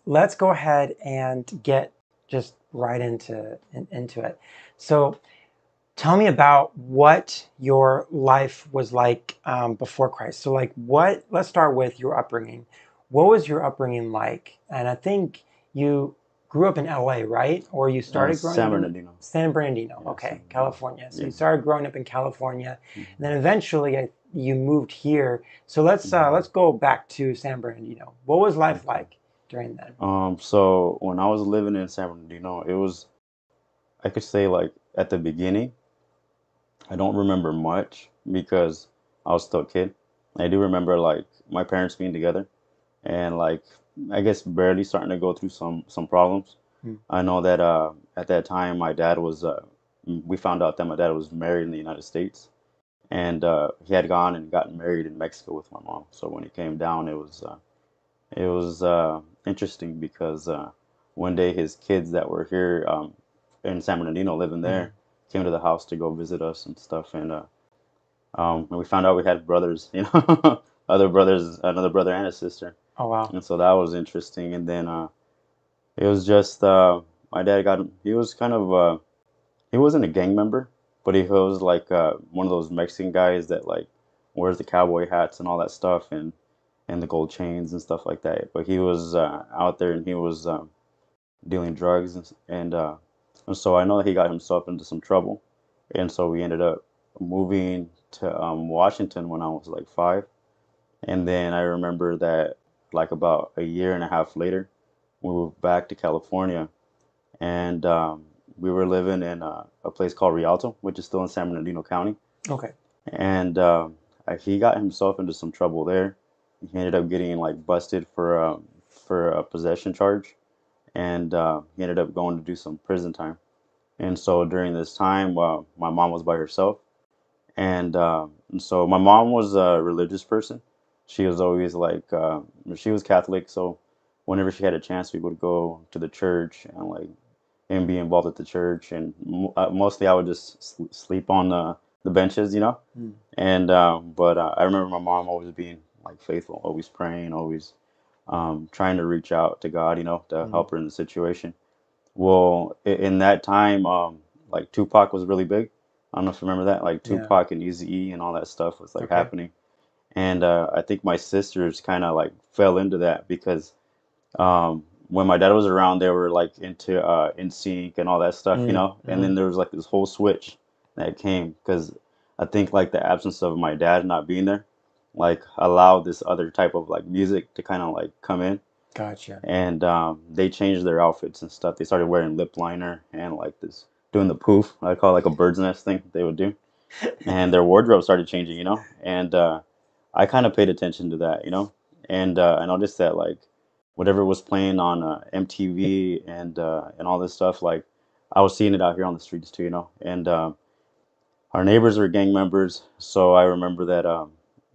let's go ahead and get just right into it. So tell me about what your life was like before Christ. So, like, what? Let's start with your upbringing. What was your upbringing like? And I think you grew up in LA, right? Or you started growing San up in Bernardino. San Bernardino, Yeah, San okay, Bernardino. California. So Yeah. you started growing up in California, and Mhm. then eventually you moved here. So let's Mhm. go back to San Bernardino. What was life Okay. like during then? So when I was living in San Bernardino, it was, I could say, like at the beginning, I don't remember much because I was still a kid. I do remember like my parents being together and like I guess barely starting to go through some problems. Hmm. I know that at that time my dad was we found out that my dad was married in the United States and he had gone and gotten married in Mexico with my mom. So when he came down, it was interesting because one day his kids that were here in San Bernardino living Hmm. there came to the house to go visit us and stuff, and we found out we had brothers, other brothers, another brother and a sister, Oh wow. and so that was interesting. And then it was just my dad got he was kind of he wasn't a gang member, but he was like one of those Mexican guys that like wears the cowboy hats and all that stuff and the gold chains and stuff like that. But he was out there and he was dealing drugs and so I know that he got himself into some trouble, and so we ended up moving to Washington when I was like 5, and then I remember that like about a year and a half later, we moved back to California, and we were living in a place called Rialto, which is still in San Bernardino County, Okay. and he got himself into some trouble there. He ended up getting like busted for a possession charge, and he ended up going to do some prison time. And so during this time, my mom was by herself, and so my mom was a religious person. She was always like she was Catholic, so whenever she had a chance, we would go to the church and be involved at the church. And mostly, I would just sleep on the benches, Hmm. And but I remember my mom always being like faithful, always praying, always trying to reach out to God, to Hmm. help her in the situation. Well, in that time, like Tupac was really big. I don't know if you remember that, like Yeah. Tupac and Eazy-E and all that stuff was like Okay. happening. And I think my sisters kind of like fell into that because when my dad was around, they were like into NSYNC and all that stuff, And Mm-hmm. then there was like this whole switch that came because I think like the absence of my dad not being there, like allowed this other type of like music to kind of like come in, Gotcha. and they changed their outfits and stuff. They started wearing lip liner and like this doing the poof. I call it like a bird's nest thing they would do, and their wardrobe started changing, And I kind of paid attention to that, and I noticed that like whatever was playing on MTV and all this stuff, like I was seeing it out here on the streets too, And our neighbors were gang members, so I remember that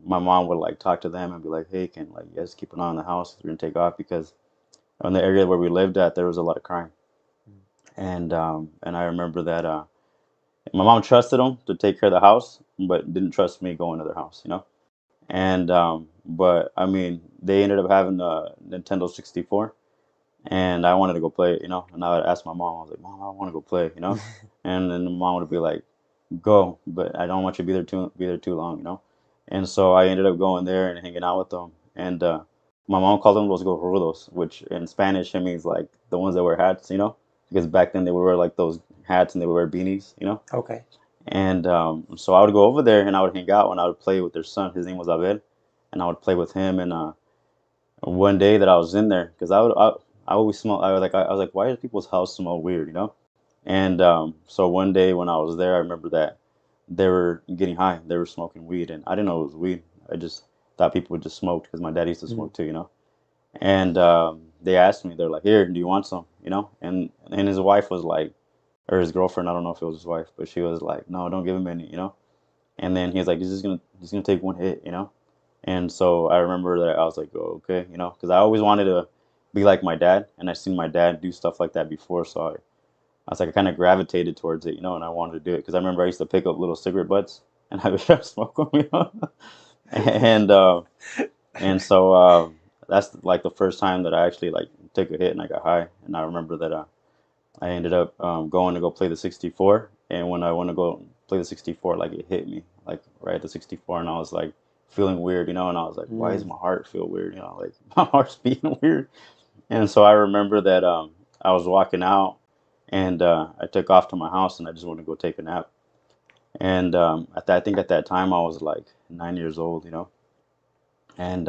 my mom would like talk to them and be like, "Hey, can like you guys keep an eye on the house? We're gonna take off because." In the area where we lived at, there was a lot of crime, and I remember that my mom trusted them to take care of the house, but didn't trust me going to their house, And but I mean, they ended up having a Nintendo 64, and I wanted to go play it, And I would ask my mom, I was like, "Mom, I want to go play." And then the mom would be like, "Go, but I don't want you to be there too long, And so I ended up going there and hanging out with them, and my mom called them los gorrudos, which in Spanish it means like the ones that wear hats, because back then they would wear like those hats and they would wear beanies. Okay. And so I would go over there and I would hang out and I would play with their son. His name was Abel, and I would play with him. And one day that I was in there, because I always smell. I was like, why does people's house smell weird, And so one day when I was there, I remember that they were getting high. They were smoking weed, and I didn't know it was weed. I just thought people would just smoke because my dad used to Mm. smoke too, And they asked me, they're like, "Here, do you want some?" And his wife was like, or his girlfriend, I don't know if it was his wife, but she was like, "No, don't give him any." And then he was like, "He's just gonna take one hit." And so I remember that I was like, "Oh, okay," because I always wanted to be like my dad, and I seen my dad do stuff like that before, so I was like, I kind of gravitated towards it, and I wanted to do it because I remember I used to pick up little cigarette butts and I would smoke them, and and so that's like the first time that I actually like took a hit and I got high. And I remember that I ended up going to go play the 64. And when I went to go play the 64, like it hit me like right at the 64, and I was like feeling weird, you know. And I was like, why does Mm. my heart feel weird? You know, like my heart's beating weird. And so I remember that I was walking out, and I took off to my house, and I just wanted to go take a nap. And I think at that time I was like 9 years old, you know. And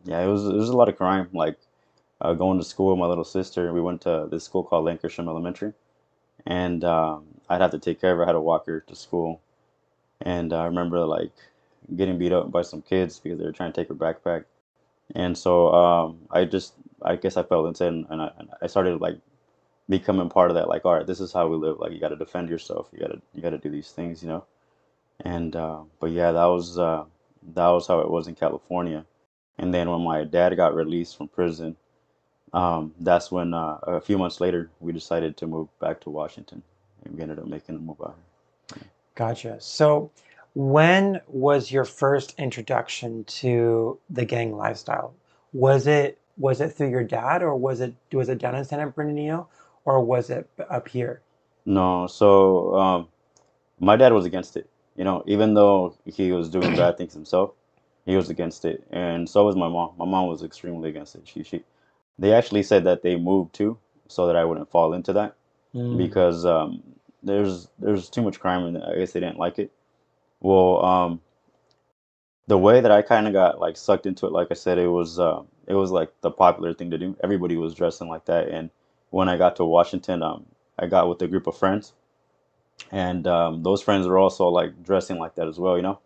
yeah, it was a lot of crime. Like going to school with my little sister. We went to this school called Lancashire Elementary, and I'd have to take care of her. I had to walk her to school, and I remember like getting beat up by some kids because they were trying to take her backpack. And so I guess I fell into it, and I started like becoming part of that. Like, all right, this is how we live. Like, you got to defend yourself. You got to do these things, you know. And but yeah, that was how it was in California. And then when my dad got released from prison, that's when a few months later we decided to move back to Washington, and we ended up making a move out here. Gotcha. So, when was your first introduction to the gang lifestyle? Was it through your dad, or was it down in San Bernardino, or was it up here? No, so my dad was against it. You know, even though he was doing bad things himself, he was against it, and so was my mom. My mom was extremely against it. They actually said that they moved too, so that I wouldn't fall into that Mm. because there's too much crime, and I guess they didn't like it. Well, the way that I kind of got like sucked into it, like I said, it was like the popular thing to do. Everybody was dressing like that, and when I got to Washington, I got with a group of friends, and those friends were also like dressing like that as well, you know.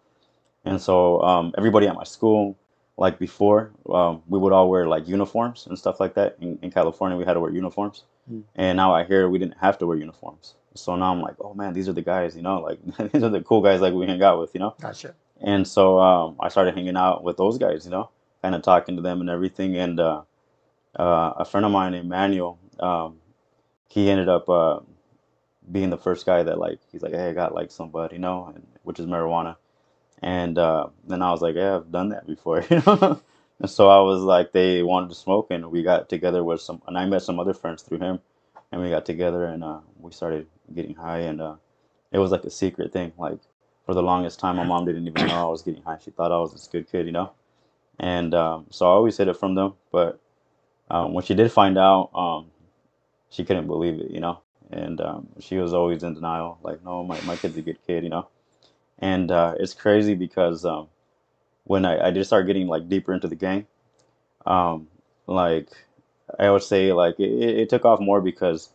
And so everybody at my school, like before, we would all wear like uniforms and stuff like that. In California, we had to wear uniforms, Mm. and now I hear we didn't have to wear uniforms. So now I'm like, oh man, these are the guys, you know, like these are the cool guys like we hang out with, you know. Gotcha. And so I started hanging out with those guys, you know, kind of talking to them and everything. And a friend of mine, Emmanuel, he ended up being the first guy that like he's like, hey, I got like some bud, you know, and which is marijuana. And then I was like, yeah, I've done that before, you know. And so I was like, they wanted to smoke, and we got together with some, and I met some other friends through him, and we got together, and we started getting high, and it was like a secret thing. Like for the longest time, my mom didn't even know I was getting high. She thought I was this good kid, you know. And so I always hid it from them. But when she did find out, she couldn't believe it, you know. And she was always in denial, like, no, my kid's a good kid, you know. And it's crazy because when I did start getting like deeper into the gang, um, like I would say like it took off more because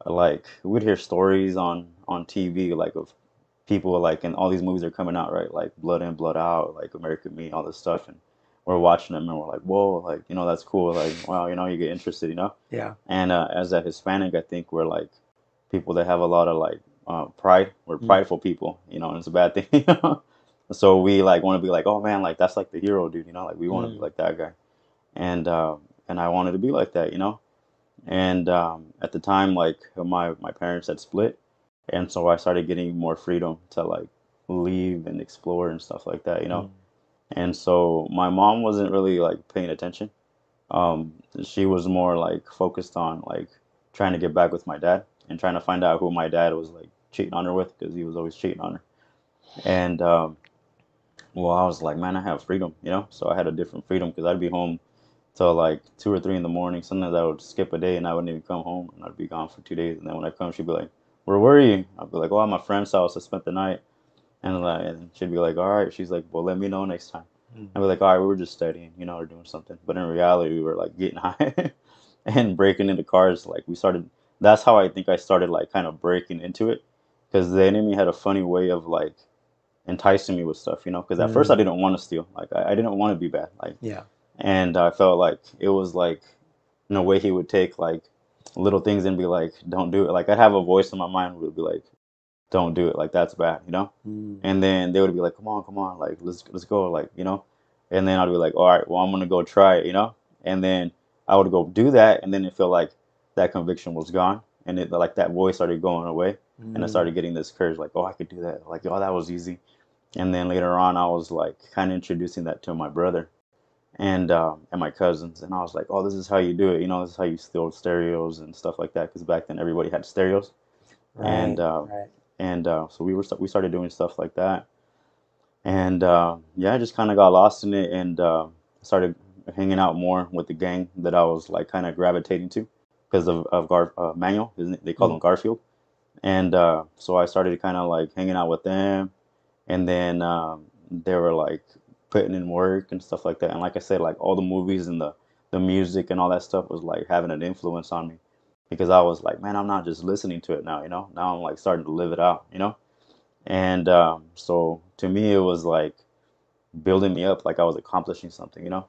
like we'd hear stories on TV like of people like and all these movies are coming out, right, like Blood In Blood Out, like American Me, all this stuff, and we're watching them and we're like, whoa, like, you know, that's cool, like, wow, you know, you get interested, you know. Yeah. And as a Hispanic, I think we're like people that have a lot of like pride. We're Mm. prideful people, you know, and it's a bad thing. You know? So we like want to be like, oh man, like that's like the hero, dude, you know, like we want to be Mm. like that guy. And I wanted to be like that, you know. And at the time, like my parents had split, and so I started getting more freedom to like leave and explore and stuff like that, you know. Mm. And so my mom wasn't really like paying attention. Um, she was more like focused on like trying to get back with my dad and trying to find out who my dad was like cheating on her with because he was always cheating on her. And well, I was like, man, I have freedom, you know. So I had a different freedom because I'd be home till like 2 or 3 in the morning. Sometimes I would skip a day and I wouldn't even come home, and I'd be gone for 2 days. And then when I come, she'd be like, "Where were you?" I'd be like, "Oh, at my friend's house. I spent the night." And she'd be like, "All right." She's like, "Well, let me know next time." Mm. I'd be like, "All right, we were just studying, you know, or doing something." But in reality, we were like getting high and breaking into cars. Like we started. That's how I think I started like kind of breaking into it, because the enemy had a funny way of like enticing me with stuff, you know. Because at first I Mm. didn't want to steal. Like I didn't want to be bad. Like, Yeah. and I felt like it was like in a way he would take like little things and be like, "Don't do it." Like I'd have a voice in my mind would be like, "Don't do it." Like that's bad, you know. Mm. And then they would be like, come on, like let's go, like, you know. And then I'd be like, all right, well, I'm gonna go try it, you know. And then I would go do that, and then it felt like that conviction was gone, and it like that voice started going away, and I Mm. started getting this courage, like, oh, I could do that, like, oh, that was easy. And then later on, I was like kind of introducing that to my brother, and my cousins, and I was like, oh, this is how you do it, this is how you steal stereos and stuff like that, because back then everybody had stereos, and Right, right. so we started doing stuff like that, and yeah, I just kind of got lost in it, and started hanging out more with the gang that I was like kind of gravitating to because of Manuel, they call him Mm. Garfield, and so I started kind of like hanging out with them, and then they were like putting in work and stuff like that. And like I said, like all the movies and the music and all that stuff was like having an influence on me because I was like, man, I'm not just listening to it now, Now I'm like starting to live it out. And so to me, it was like building me up, like I was accomplishing something. Mm.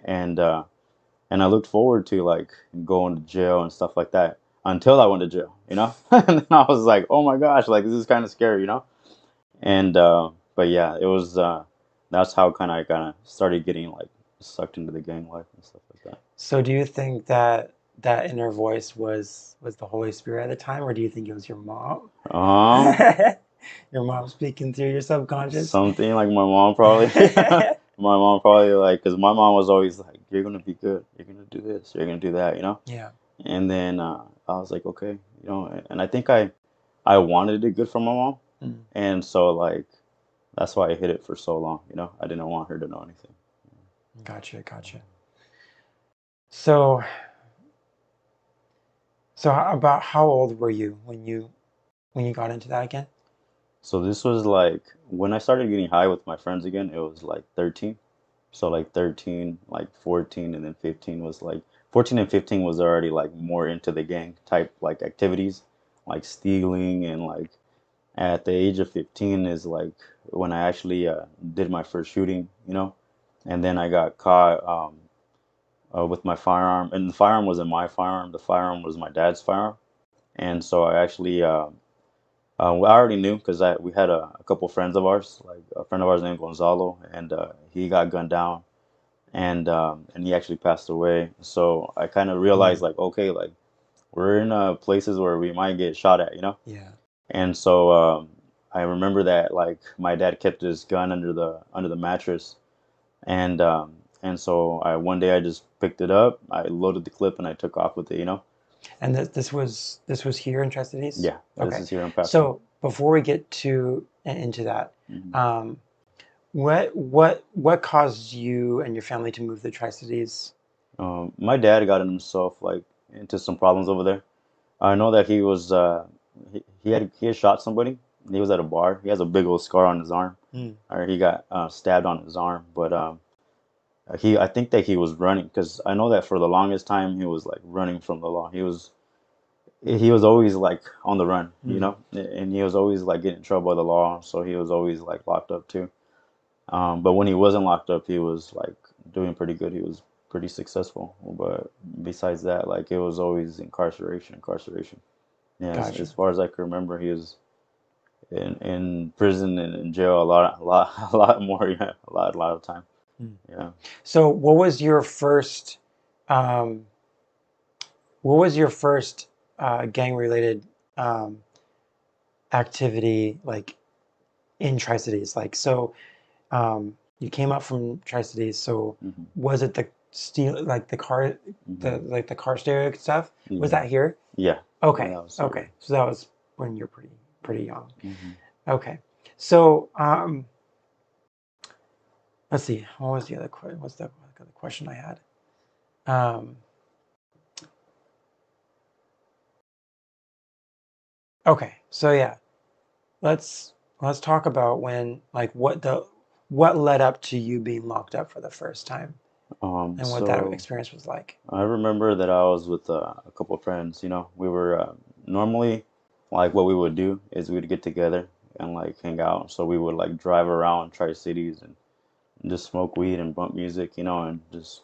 And and I looked forward to like going to jail and stuff like that until I went to jail. And then I was like, oh my gosh, like this is kind of scary. And but yeah, it was that's how I kind of started getting like sucked into the gang life and stuff like that. So do you think that that inner voice was the Holy Spirit at the time, or do you think it was your mom? Um, Your mom speaking through your subconscious? Something like my mom probably. My mom probably like, because my mom was always like, "You're gonna be good. You're gonna do this. You're gonna do that." Yeah. And then I was like, okay, and I think I wanted it good for my mom, Mm. and so like that's why I hid it for so long. I didn't want her to know anything. Gotcha, gotcha. So, so about how old were you when you got into that again? So this was like when I started getting high with my friends again, it was like 13. So like 13, like 14, and then 15 was like 14 and 15 was already like more into the gang type like activities, like stealing, and like at the age of 15 is like when I actually did my first shooting. And then I got caught with my firearm, and the firearm wasn't my firearm. The firearm was my dad's firearm, and so I actually I already knew because we had a couple friends of ours, like a friend of ours named Gonzalo, and he got gunned down, and he actually passed away. So I kind of realized Mm. like, okay, like we're in places where we might get shot at. Yeah. And so I remember that like my dad kept his gun under the mattress, and so I one day I just picked it up, I loaded the clip, and I took off with it. And this was here in Tri-Cities? Yeah, this Okay. is here in Pasco. So before we get to into that, Hmm. um, what caused you and your family to move to the Tri-Cities? My dad got himself like into some problems over there. I know that he was he had shot somebody. He was at a bar. He has a big old scar on his arm, Mm. or he got stabbed on his arm. But I think that he was running because I know that for the longest time he was like running from the law. He was always like on the run, Mm. and he was always like getting in trouble by the law. So he was always like locked up too. But when he wasn't locked up, he was like doing pretty good. He was pretty successful. But besides that, like it was always incarceration, incarceration. Yeah, as Gotcha. far as I can remember, he was in prison and in jail a lot more. Yeah, a lot of time. Mm. Yeah. So um, what was your first gang related um, activity like in Tri-Cities? Like so you came up from Tri-Cities, so Hmm. was it the steel like the car the Hmm. like the car stereo stuff? Was Yeah. that here? Yeah. Yeah. Okay, That was okay. serious. So that was when you're pretty young. Hmm. Okay. So let's see. What was the other what's the other question I had? Um, okay. So yeah, let's talk about when like what led up to you being locked up for the first time and what that So experience was like. I remember that I was with a couple of friends. We were normally like what we would do is we'd get together and like hang out. So we would like drive around Tri Cities and just smoke weed and bump music, and just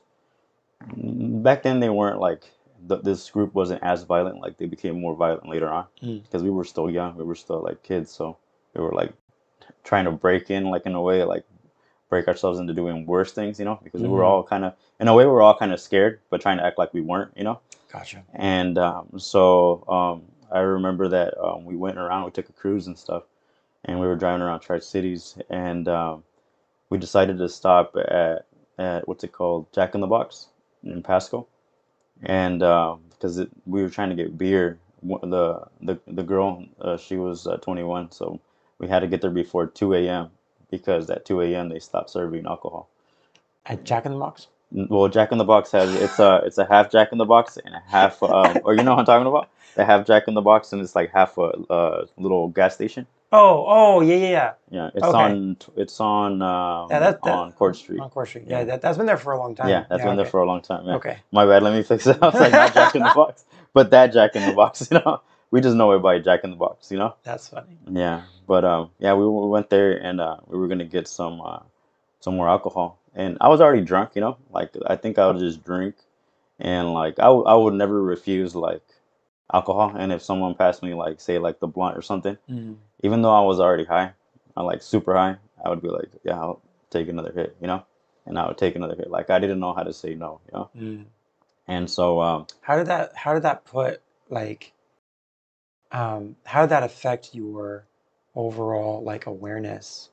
back then they weren't like this group wasn't as violent. Like they became more violent later on Mm. because we were still young. We were still like kids, so we were like trying to break in, like in a way, like break ourselves into doing worse things, because we were Mm. all kind of, in a way, we were all kind of scared, but trying to act like we weren't. Gotcha. And so I remember that we went around, we took a cruise and stuff, and we were driving around Tri Cities, and we decided to stop at at what's it called, Jack in the Box in Pasco, and because we were trying to get beer. The girl, she was 21, so we had to get there before 2 a.m. because at 2 a.m. they stopped serving alcohol. At Jack in the Box? Well, Jack in the Box has it's a half Jack in the Box and a half or you know what I'm talking about? The half Jack in the Box and it's like half a little gas station. Oh, yeah, yeah, yeah. Yeah, Okay. it's on Yeah, that on Court Street. on Court Street. Yeah, Yeah. that's been there for a long Yeah, time. that's Yeah, been there okay. for a long time. Yeah. Okay. My bad, let me fix it. I was like not Jack in the Box, but that Jack in the Box, you know. We just know it by Jack in the Box, you know? That's funny. Yeah. But yeah, we went there and we were gonna get some more alcohol. And I was already drunk, you know? Like I think I would just drink and like I would never refuse like alcohol. And if someone passed me like say like the blunt or something, Mm. even though I was already high, I like super high, I would be like, yeah, I'll take another hit, you know? And I would take another hit. Like I didn't know how to say no, you know? Mm. And so How did that put like how did that affect your overall like awareness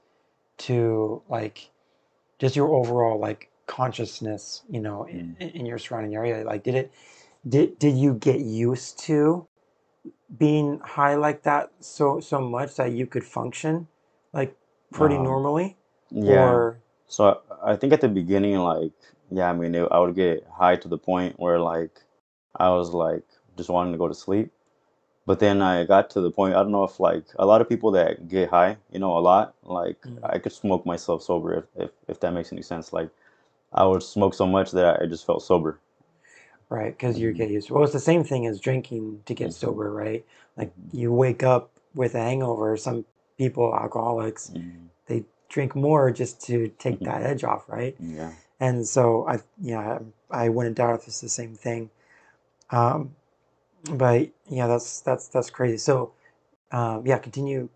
to like just your overall like consciousness, mm, in your surrounding area? Like did you get used to being high like that so much that you could function like pretty um normally? yeah. Or So I think at the beginning, like, yeah, I mean, I would get high to the point where like I was like just wanting to go to sleep. But then I got to the point, I don't know if like a lot of people that get high, you know, a lot, like mm, I could smoke myself sober if that makes any sense. Like I would smoke so much that I just felt sober. right, because you Hmm. get used. Well, it's the same thing as drinking to get Hmm. sober, right? Like Hmm. you wake up with a hangover. Some people, alcoholics, Hmm. they drink more just to take Hmm. that edge off, right? Yeah. And so I wouldn't doubt if it's the same thing. Um, but yeah, that's crazy. So yeah, continue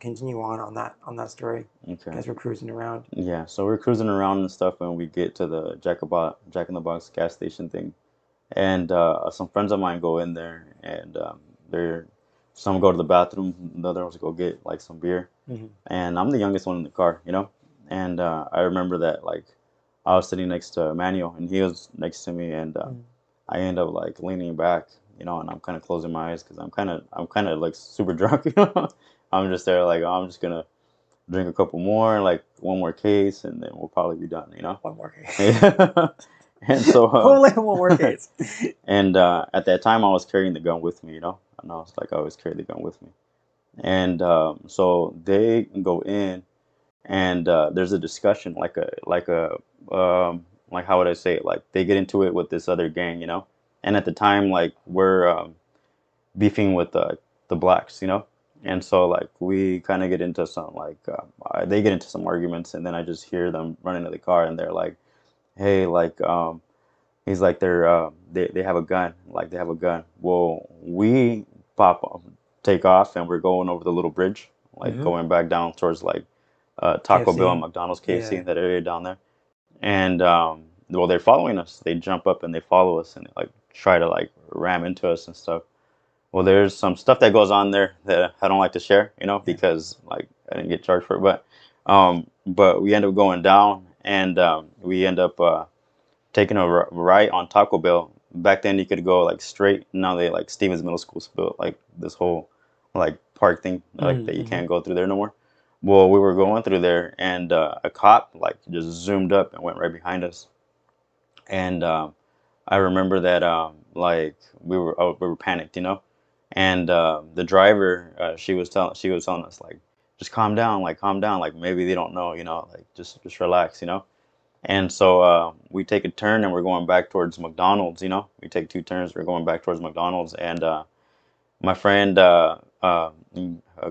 on that story. You Okay. guys were cruising around. Yeah. So we're cruising around and stuff, and we get to the Jack in the Box gas station thing. And some friends of mine go in there, and they're some go to the bathroom, the other ones go get like some beer, Hmm. and I'm the youngest one in the car, you know. And I remember that like I was sitting next to Manuel, and he was next to me, and I end up like leaning back, you know, and I'm kind of closing my eyes because I'm kind of like super drunk, you know. I'm just there like, oh, I'm just gonna drink a couple more, like one more case, and then we'll probably be done, you know. One more case. Yeah. And so Only one more case. and at that time, I was carrying the gun with me, you know, and I was like, I always carry the gun with me. And so they go in, and there's a discussion, like how would I say it? Like they get into it with this other gang, you know. And at the time, like we're beefing with the blacks, you know. And so like we kind of get into some like they get into some arguments, and then I just hear them run into the car, and they're like, "Hey, like he's like they have a gun, like they have a gun." Well, we take off, and we're going over the little bridge, like Hmm. going back down towards like Taco Bell and KFC. McDonald's, KFC, Yeah. that area down there. And well, they're following us. They jump up and they follow us, and they like try to like ram into us and stuff. Well, there's some stuff that goes on there that I don't like to share, you know, Yeah. because like I didn't get charged for it. But we end up going down, and we end up taking a right on Taco Bell. Back then, you could go like straight. Now they like Stevens Middle School's built like this whole like park thing like that you Mm-hmm. can't go through there no more. Well, we were going through there, and a cop like just zoomed up and went right behind us. And I remember that like we were panicked, you know. And the driver, she was telling us like, just calm down, like maybe they don't know, you know, like just relax, you know. And so we take a turn and we're going back towards McDonald's, you know. We take two turns, we're going back towards McDonald's. And my friend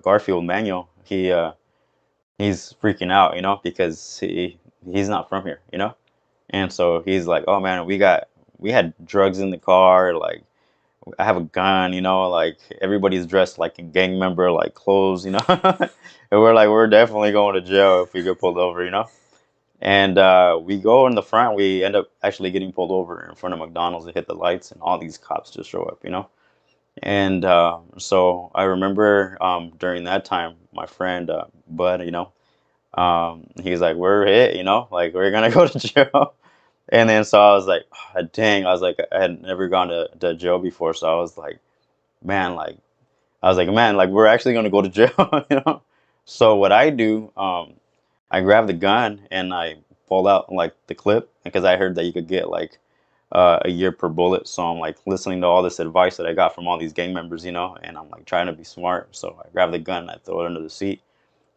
Garfield Manuel, he's freaking out, you know, because he's not from here, you know. And so he's like, "Oh man, we had drugs in the car, like I have a gun, you know, like everybody's dressed like a gang member, like clothes, you know." And we're like, we're definitely going to jail if we get pulled over, you know. And we go in the front. We end up actually getting pulled over in front of McDonald's and hit the lights, and all these cops just show up, you know. And so I remember during that time, my friend Bud, you know, he's like, "We're hit, you know, like we're gonna go to jail." And then so I was like, "Ah, dang, I was like, I had never gone to jail before, so I was like, man, like, I was like, man, like, we're actually gonna go to jail, you know? So what I do, I grabbed the gun and I pulled out like the clip because I heard that you could get like a year per bullet. So I'm like listening to all this advice that I got from all these gang members, you know, and I'm like trying to be smart. So I grab the gun, I throw it under the seat,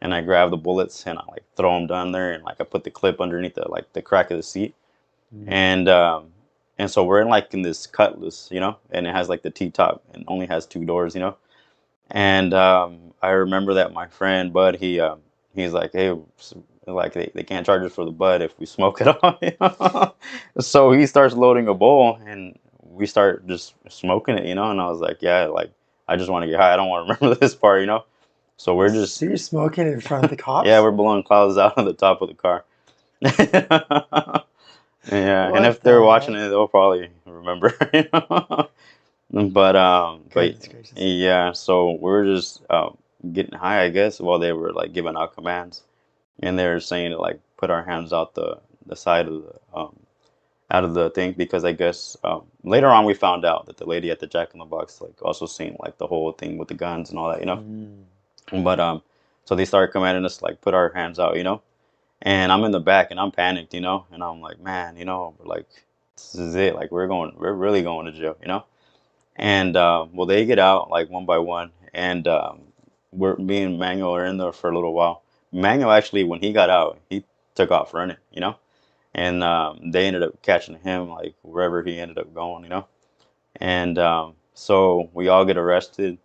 and I grab the bullets and I like throw them down there, and like I put the clip underneath the like the crack of the seat, Mm. and so we're in like in this cutlass, you know, and it has like the T top and only has two doors, you know. And I remember that my friend Bud, he's like, hey, like they can't charge us for the bud if we smoke it all. You know? So he starts loading a bowl, and we start just smoking it, you know. And I was like, yeah, like I just want to get high. I don't want to remember this part, you know. So we're just So you're smoking in front of the yeah, cops? we're blowing clouds out of the top of the car. Yeah, and What if they're the watching heck? it, they'll probably remember. You know? But Goodness gracious. yeah, so we're just getting high, I guess, while they were like giving out commands, and they were saying to like put our hands out the side of the out of the thing because I guess later on we found out that the lady at the Jack in the Box like also seen like the whole thing with the guns and all that, you know. Mm. But so they started commanding us to like put our hands out, you know, and I'm in the back and I'm panicked, you know, and I'm like, man, you know, like this is it, like we're really going to jail, you know. And well, they get out like one by one, and we're me and Manuel are in there for a little while. Manuel actually, when he got out, he took off running, you know, and they ended up catching him like wherever he ended up going, you know. And so we all get arrested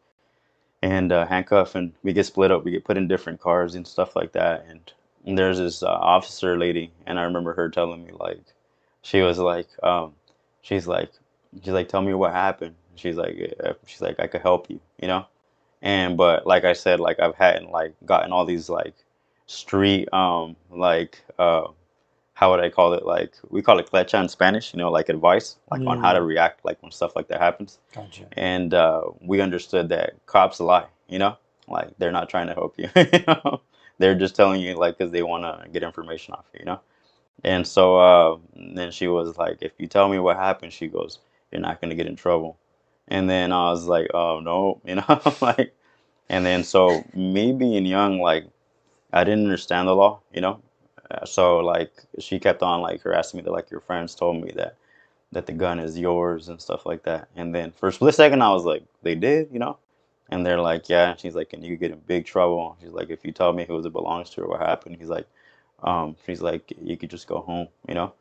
and handcuffed, and we get split up. We get put in different cars and stuff like that. And there's this officer lady, and I remember her telling me like, she was like, she's like, she's like, tell me what happened. She's like, I could help you, you know. And but like I said, like I've had like gotten all these like street like how would I call it? Like we call it clecha in Spanish, you know, like advice, like on how to Mm. react, like when stuff like that happens. Gotcha. And we understood that cops lie, you know, like they're not trying to help you, you know, they're just telling you like because they want to get information off you, you know. And so then she was like, if you tell me what happened, she goes, you're not gonna get in trouble. And then I was like, oh no, you know, like, and then so me being young, like I didn't understand the law, you know. So like she kept on like harassing me that like your friends told me that the gun is yours and stuff like that. And then for a split second, I was like, they did, you know? And they're like, yeah. And she's like, and you get in big trouble. She's like, if you tell me who it belongs to or what happened, she's like, you could just go home, you know?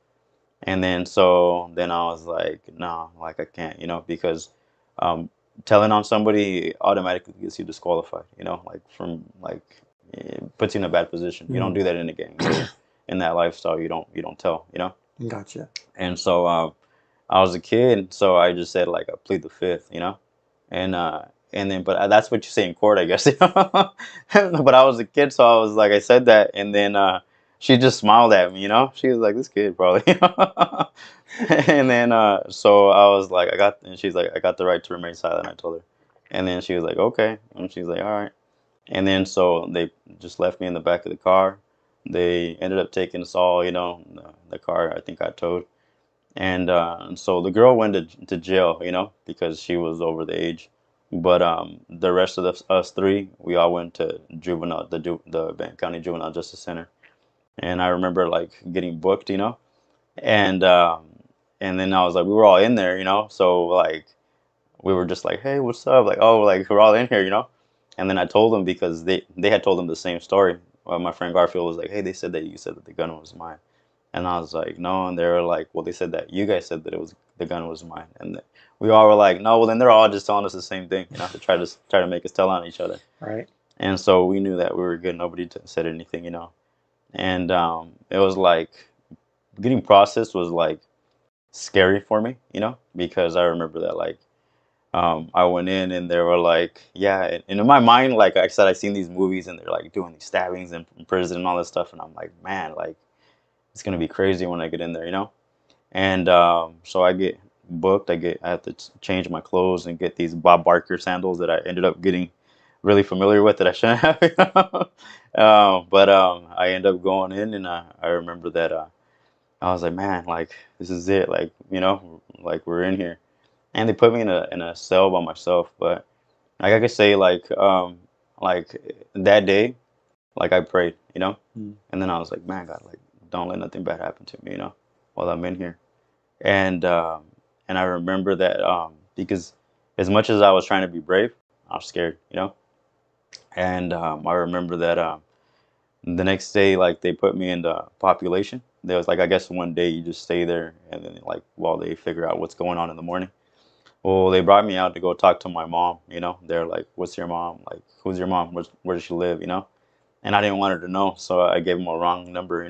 And then so then I was like, no, like I can't, you know, because um, telling on somebody automatically gets you disqualified, you know, like from like it puts you in a bad position. You don't Mm. do that in a gang or in that lifestyle. You don't tell, you know. Gotcha. And so I was a kid, so I just said like I plead the fifth, you know, and and then but that's what you say in court, I guess. You know? But I was a kid, so I was like I said that, and then she just smiled at me, you know. She was like, "This kid probably," you know? And then so I was like, and she's like, "I got the right to remain silent." I told her, and then she was like, "Okay," and she's like, "All right." And then so they just left me in the back of the car. They ended up taking us all, you know, the car I think got towed, and so the girl went to jail, you know, because she was over the age. But the rest of us three, we all went to the Benton County Juvenile Justice Center. And I remember like getting booked, you know, and then I was like, we were all in there, you know, so like we were just like, hey, what's up? Like, oh, like we're all in here, you know. And then I told them because they had told them the same story. My friend Garfield was like, hey, they said that you said that the gun was mine. And I was like, no. And they were like, well, they said that you guys said that it was the gun was mine. And we all were like, no. Well, then they're all just telling us the same thing, you know, to try to make us tell on each other. Right. And so we knew that we were good. Nobody said anything, you know. And it was like getting processed was like scary for me, you know, because I remember that like I went in and they were like, yeah. And in my mind, like I said, I seen these movies and they're like doing these stabbings in prison and all this stuff. And I'm like, man, like it's going to be crazy when I get in there, you know? And so I get booked. I have to change my clothes and get these Bob Barker sandals that I ended up getting really familiar with that I shouldn't have. But I end up going in and I remember that I was like, man, like this is it, like like we're in here, and they put me in a cell by myself. But like I could say, like that day, like I prayed, Mm. and then I was like, man, God, like don't let nothing bad happen to me, while I'm in here. And I remember that because as much as I was trying to be brave, I was scared, And I remember that the next day, like they put me in the population. There was like I guess one day you just stay there, and then like while they figure out what's going on in the morning. Well, they brought me out to go talk to my mom. They're like, "What's your mom? Like, who's your mom? Where does she live?" And I didn't want her to know, so I gave them a wrong number.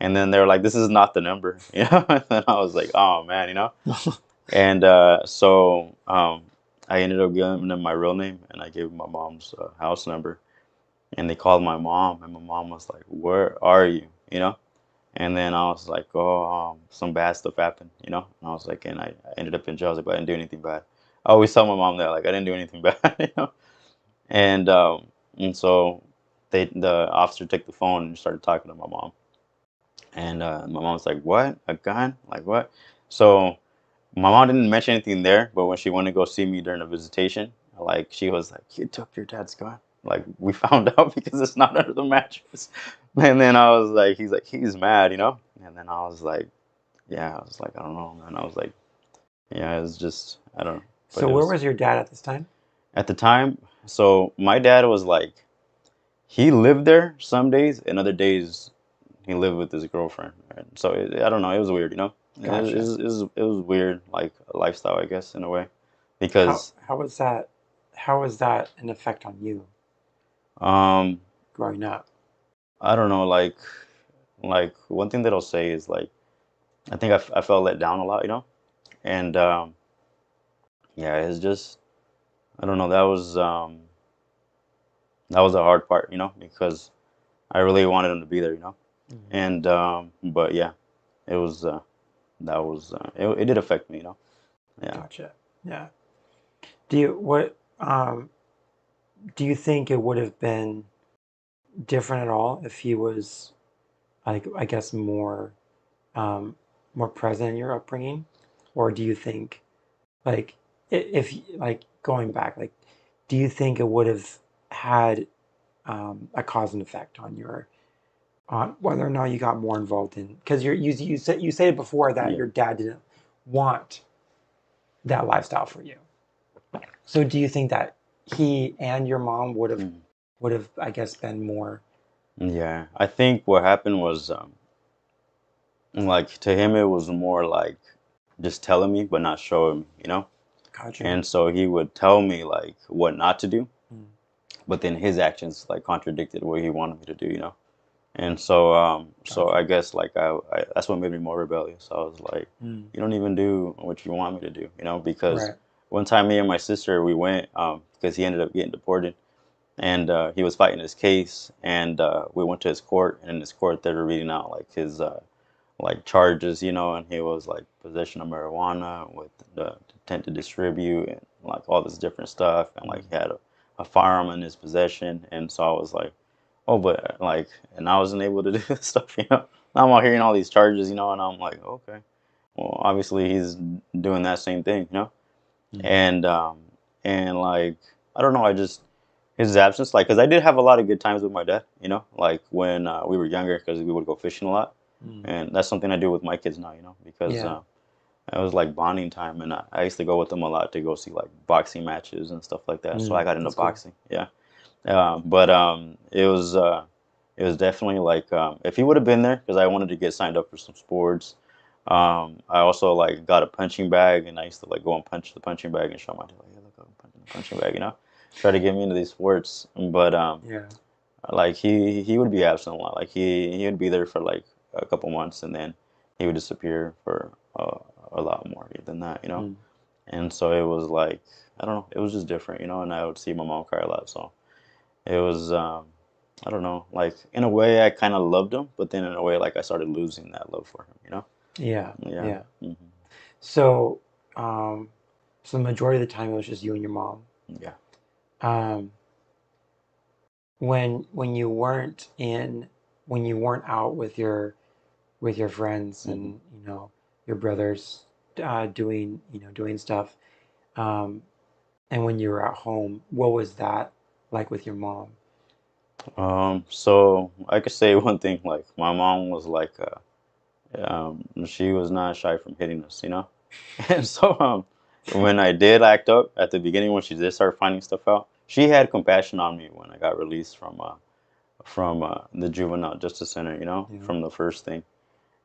And then they were like, "This is not the number." And then I was like, "Oh man," And I ended up giving them my real name, and I gave them my mom's house number. And they called my mom, and my mom was like, "Where are you?" And then I was like, "Oh, some bad stuff happened," And I was like, and I ended up in jail. I was like, but I didn't do anything bad. I always tell my mom that, like, I didn't do anything bad. And so the officer took the phone and started talking to my mom, and my mom was like, "What? A gun? Like what?" So my mom didn't mention anything there, but when she went to go see me during a visitation, like she was like, "You took your dad's gun." Like we found out because it's not under the mattress. And then I was like, he's like, he's mad. And then I was like, yeah, I was like, I don't know. And I was like, yeah, it's just, I don't know. But So it where was was your dad at this time? at the time. So my dad was like, he lived there some days, and other days he lived with his girlfriend. Right? So I don't know. It was weird. Gotcha. It was weird, like a lifestyle, I guess, in a way, How because how was that? How was that an effect on you um, growing up? I don't know, like one thing that I'll say is like I think I felt let down a lot. And yeah, it's just I don't know. That was the hard part, because I really wanted him to be there. Mhm. And but yeah, it was that was it did affect me. Yeah. Gotcha. Yeah. Do you what do you think it would have been different at all if he was like I guess um more present in your upbringing? Or do you think like if like going back, like do you think it would have had a cause and effect on your on whether or not you got more involved in because you said before that Yeah. your dad didn't want that lifestyle for you. So do you think that he and your mom Mhm. would have I guess been more Yeah. I think what happened was like to him it was more like just telling me but not showing me. gotcha? And so he would tell me like what not to do, Mm, but then his actions like contradicted what he wanted me to do. And so gotcha. I guess like I that's what made me more rebellious. I was like, Mm, you don't even do what you want me to do, because right. one time me and my sister we went because he ended up getting deported, and he was fighting his case, and we went to his court, and in his court they were reading out like his like charges, and he was like possession of marijuana with the intent to distribute and like all this different stuff, and like Mm, he had a firearm in his possession, and so I was like, oh, but like, and I wasn't able to do this stuff. I'm out hearing all these charges, and I'm like, okay, well, obviously he's doing that same thing. mm, And like I don't know, I just his absence, like, because I did have a lot of good times with my dad, like when we were younger, because we would go fishing a lot, mm. and that's something I do with my kids now, because Yeah, it was like bonding time, and I used to go with them a lot to go see like boxing matches and stuff like that. So I got into that's cool. boxing, yeah. But it was definitely like if he would have been there, because I wanted to get signed up for some sports. I also like got a punching bag, and I used to like go and punch the punching bag and show my dad, like, hey, look, I'm punching the punching bag. Try to get me into these sports. But Yeah, like he would be absent a lot. Like he would be there for like a couple months, and then he would disappear for a lot more than that. mm, And so it was like I don't know, it was just different. And I would see my mom cry a lot, so it was I don't know, like in a way I kind of loved him, but then in a way like I started losing that love for him. yeah, Yeah. yeah. Hmm. So, so the majority of the time it was just you and your mom. Yeah. Um, when you weren't in when you weren't out with your with your friends Hmm. and your brothers doing stuff. Um, and when you were at home, what was that like with your mom? So I could say one thing, like my mom was like, she was not shy from hitting us, you know? And so when I did act up at the beginning, when she did start finding stuff out, she had compassion on me when I got released from the juvenile justice center, you know, Yeah. from the first thing.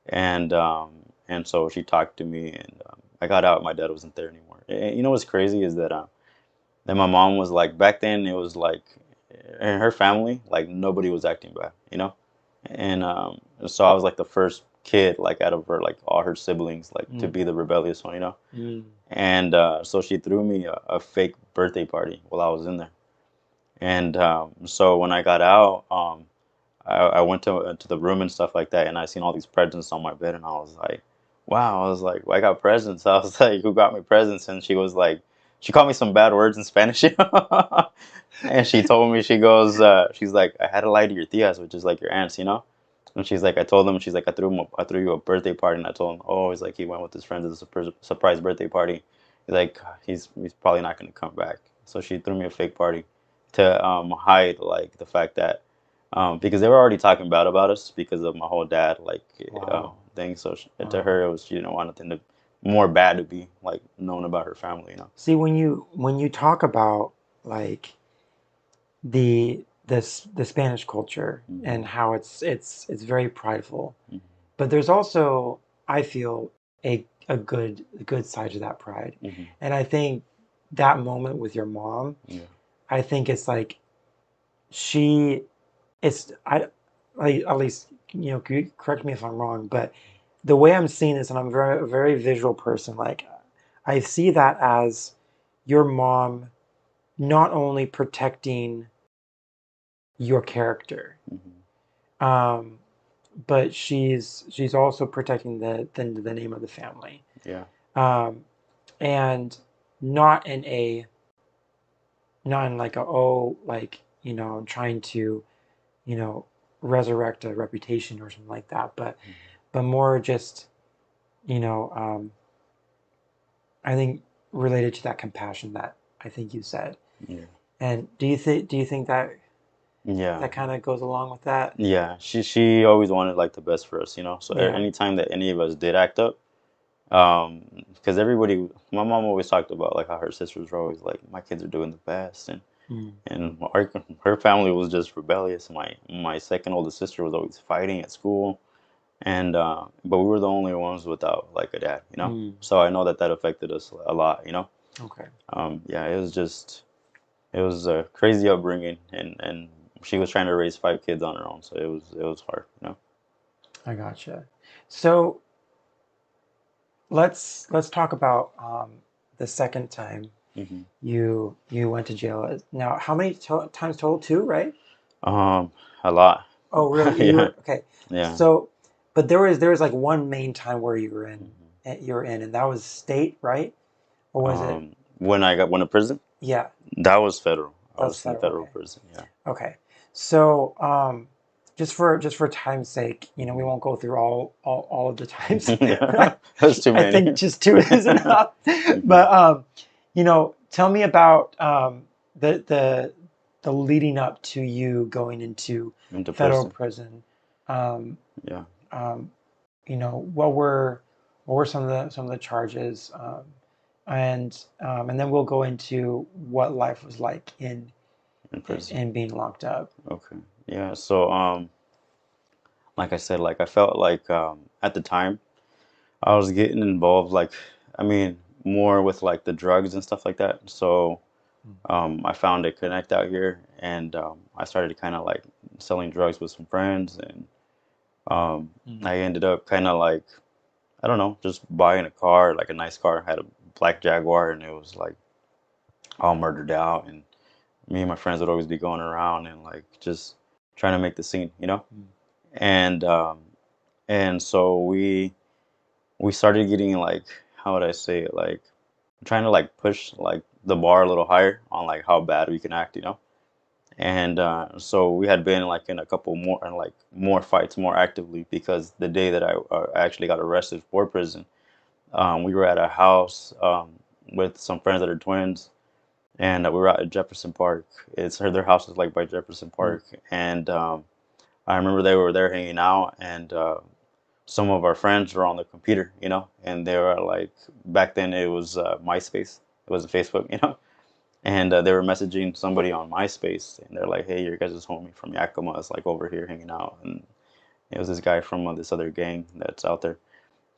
And so she talked to me, and I got out. My dad wasn't there anymore. And you know what's crazy is that my mom was like, back then it was like in her family, like nobody was acting bad, you know. And so I was like the first kid, like out of her, like all her siblings, like to Mm. be the rebellious one, you know. Mm. And so she threw me a fake birthday party while I was in there. And so when I got out, I went to the room and stuff like that, and I seen all these presents on my bed, and I was like, wow. I was like, I got presents. I was like, who got me presents? And she was like, she called me some bad words in Spanish, and she told me, she goes, she's like, I had to lie to your tias, which is like your aunts, you know. And she's like, I told them, she's like, I threw you a birthday party, and I told him, oh, he's like, he went with his friends to the surprise birthday party. He's like, he's probably not gonna come back. So she threw me a fake party to hide like the fact that because they were already talking bad about us because of my whole dad like Wow. thing. So to Wow. her, it was, she didn't want nothing to more bad to be like known about her family, you know. See, when you talk about like the Spanish culture Hmm. and how it's very prideful, Hmm. but there's also, I feel, a good side to that pride. Hmm. And I think that moment with your mom, Yeah. I think it's like she it's I like, at least correct me if I'm wrong, but the way I'm seeing this, and I'm a very visual person, like I see that as your mom not only protecting your character, Hmm. um, but she's also protecting the name of the family, Yeah. um, and not in a not in like a, oh, like I'm trying to you know resurrect a reputation or something like that, but more just you know um, I think related to that compassion that I think you said. Yeah. And do you think that Yeah. that kind of goes along with that? Yeah. She always wanted like the best for us, you know. So Yeah. anytime that any of us did act up, because everybody, my mom always talked about like how her sisters were always like, my kids are doing the best, Mm. and her family was just rebellious. My second oldest sister was always fighting at school, and but we were the only ones without like a dad, you know. Mm. So I know that that affected us a lot, you know. Okay. Yeah, it was a crazy upbringing, and she was trying to raise five kids on her own, so it was hard, you know. I gotcha. So let's talk about the second time Hmm. you went to jail. Now, how many times total? Two, right? Um, a lot. Oh, really? You Yeah, were okay. yeah. So, but there was like one main time where Hmm. you were in, and that was state, right? Or was it? When I got went to prison, Yeah, that was federal. I that was was in federal. federal Okay. prison. Yeah. Okay. So, just for time's sake, we Hmm. won't go through all of the times. Yeah, that's too I many. think just two is enough. Hmm. But tell me about the leading up to you going into Into federal prison. prison. Um, Yeah. um, what were some of the charges, and then we'll go into what life was like in In prison. being locked up. Okay. Yeah. So like I said, like I felt like at the time I was getting involved, like, I mean, more with like the drugs and stuff like that. So I found a connect out here, and I started kind of like selling drugs with some friends, and Mm. I ended up kind of like, I don't know, just buying a car, like a nice car. I had a black Jaguar, and it was like all murdered out, and me and my friends would always be going around and like just trying to make the scene, you know. Mm. And so we started getting like, how would I say it, like trying to like push like the bar a little higher on like how bad we can act, you know. And so we had been like in a couple more more fights more actively, because the day that I actually got arrested for prison, we were at a house with some friends that are twins, and we were out at Jefferson Park. It's their house is like by Jefferson Mm. Park, and I remember they were there hanging out, and some of our friends were on the computer, and they were like, back then it was MySpace, it wasn't Facebook, and they were messaging somebody on MySpace, and they're like, "Hey, your guys' homie from Yakima is like over here hanging out," and it was this guy from this other gang that's out there.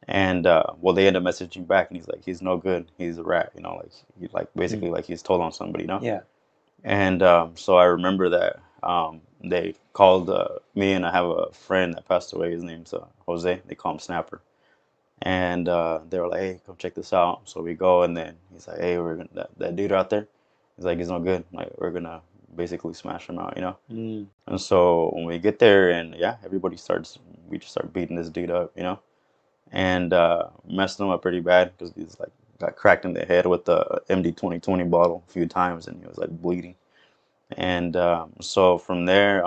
And well, they end up messaging back, and he's like, "He's no good. He's a rat," like Mm. basically like he's told on somebody. Yeah. And so I remember that they called me, and I have a friend that passed away. His name's Jose. They call him Snapper. And they were like, "Hey, come check this out." So we go, and then he's like, "Hey, we're gonna that dude out there." He's like, "He's no good. Like, we're gonna basically smash him out." Mm. And so when we get there, and yeah, we just start beating this dude up, and messing him up pretty bad, because he's like got cracked in the head with the MD 2020 bottle a few times, and he was like bleeding. And so from there,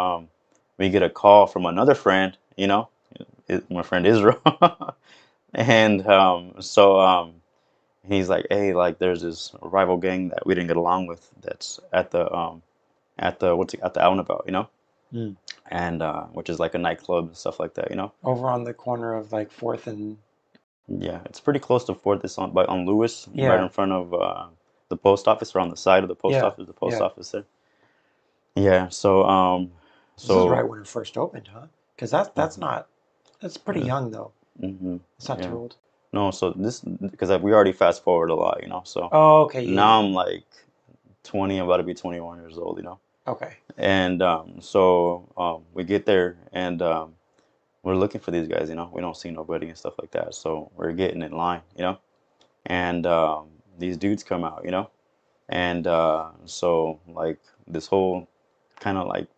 we get a call from another friend, my friend Israel. And he's like, "Hey, like there's this rival gang that we didn't get along with, that's at the out and about, Mm. and which is like a nightclub and stuff like that. Over on the corner of like Fourth and Yeah, it's pretty close to Fourth. It's on Lewis, right yeah, in front of the post office, or on the side of the post yeah, office. The post yeah. office there. Yeah. So This is right so when it first opened, huh? Because that's mhm, not that's pretty yeah, young though. It's not too yeah. old. No, so this, because we already fast forward a lot. So Oh, okay, yeah, now yeah, I'm like 20, I'm about to be 21 years old. yeah. Okay. And so we get there, and we're looking for these guys. We don't see nobody and stuff like that. So we're getting in line. And these dudes come out. And so like this whole kind of like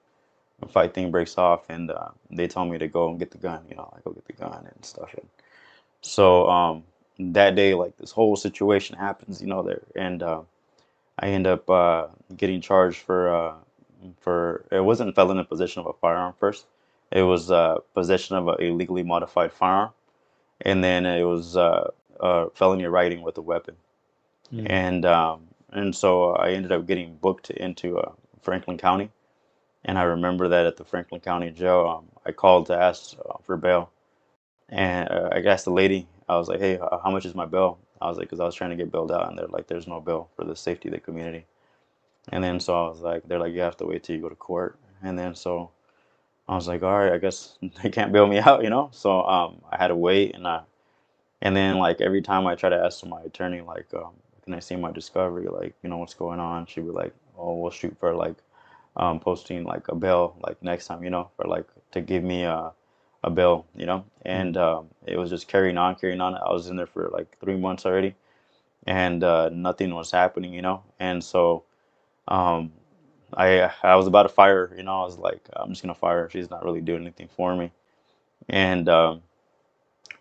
fight thing breaks off, and they tell me to go and get the gun. I go get the gun and stuff. And so that day, like this whole situation happens, there, and I end up getting charged for it wasn't felon in possession of a firearm first. It was possession of a illegally modified firearm, and then it was felony writing with a weapon. Mm. And so I ended up getting booked into Franklin County. And I remember that at the Franklin County jail, I called to ask for bail. And I asked the lady, I was like, "Hey, how much is my bail?" I was like, because I was trying to get bailed out, and they're like, "There's no bail for the safety of the community." And then so I was like, they're like, "You have to wait till you go to court." And then so I was like, "All right, I guess they can't bail me out." So I had to wait, and then like every time I try to ask my attorney, like, "Can I see my discovery? Like, what's going on?" She'd be like, "Oh, we'll shoot for like posting like a bail like next time, for like to give me a bill. And Mm. it was just carrying on. I was in there for like 3 months already, and nothing was happening. And so um, I was about to fire her. I was like, I'm just gonna fire her. She's not really doing anything for me. And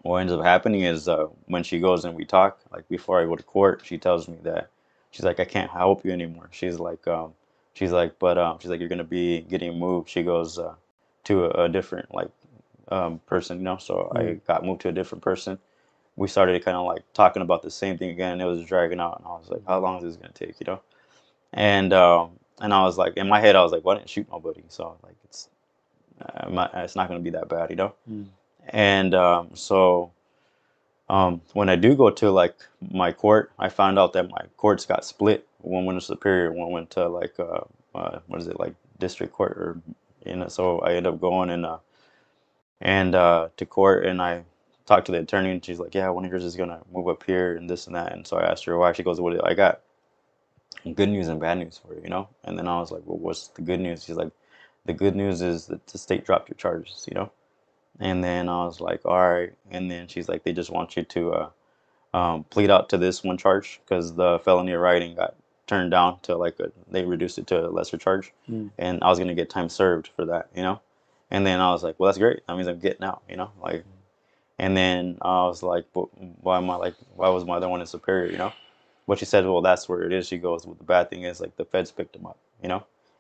what ends up happening is when she goes and we talk, like before I go to court, she tells me that she's like, "I can't help you anymore." She's like, "You're gonna be getting moved." She goes to a different like person. So I Mm. got moved to a different person. We started kind of like talking about the same thing again, and it was dragging out. And I was like, "How long is this gonna take?" And I was like, in my head, I was like, "Why didn't shoot nobody?" So like, it's not gonna be that bad. Mm. And so when I do go to like my court, I found out that my courts got split. One went to Superior, one went to like what is it, like district court, or. So I ended up going and to court, and I talked to the attorney, and she's like, "Yeah, one of yours is gonna move up here and this and that." And so I asked her why. She goes, "Well, I got good news and bad news for you." And then I was like, "Well, what's the good news?" She's like, "The good news is that the state dropped your charges." And then I was like, "All right." And then she's like, "They just want you to plead out to this one charge, because the felony writing got turned down to like they reduced it to a lesser charge, Mm. and I was gonna get time served for that. And then I was like, "Well, that's great. That means I'm getting out. Like." And then I was like, "But why was my other one in Superior?" But she said, "Well, that's where it is." She goes, "Well, the bad thing is like the feds picked him up.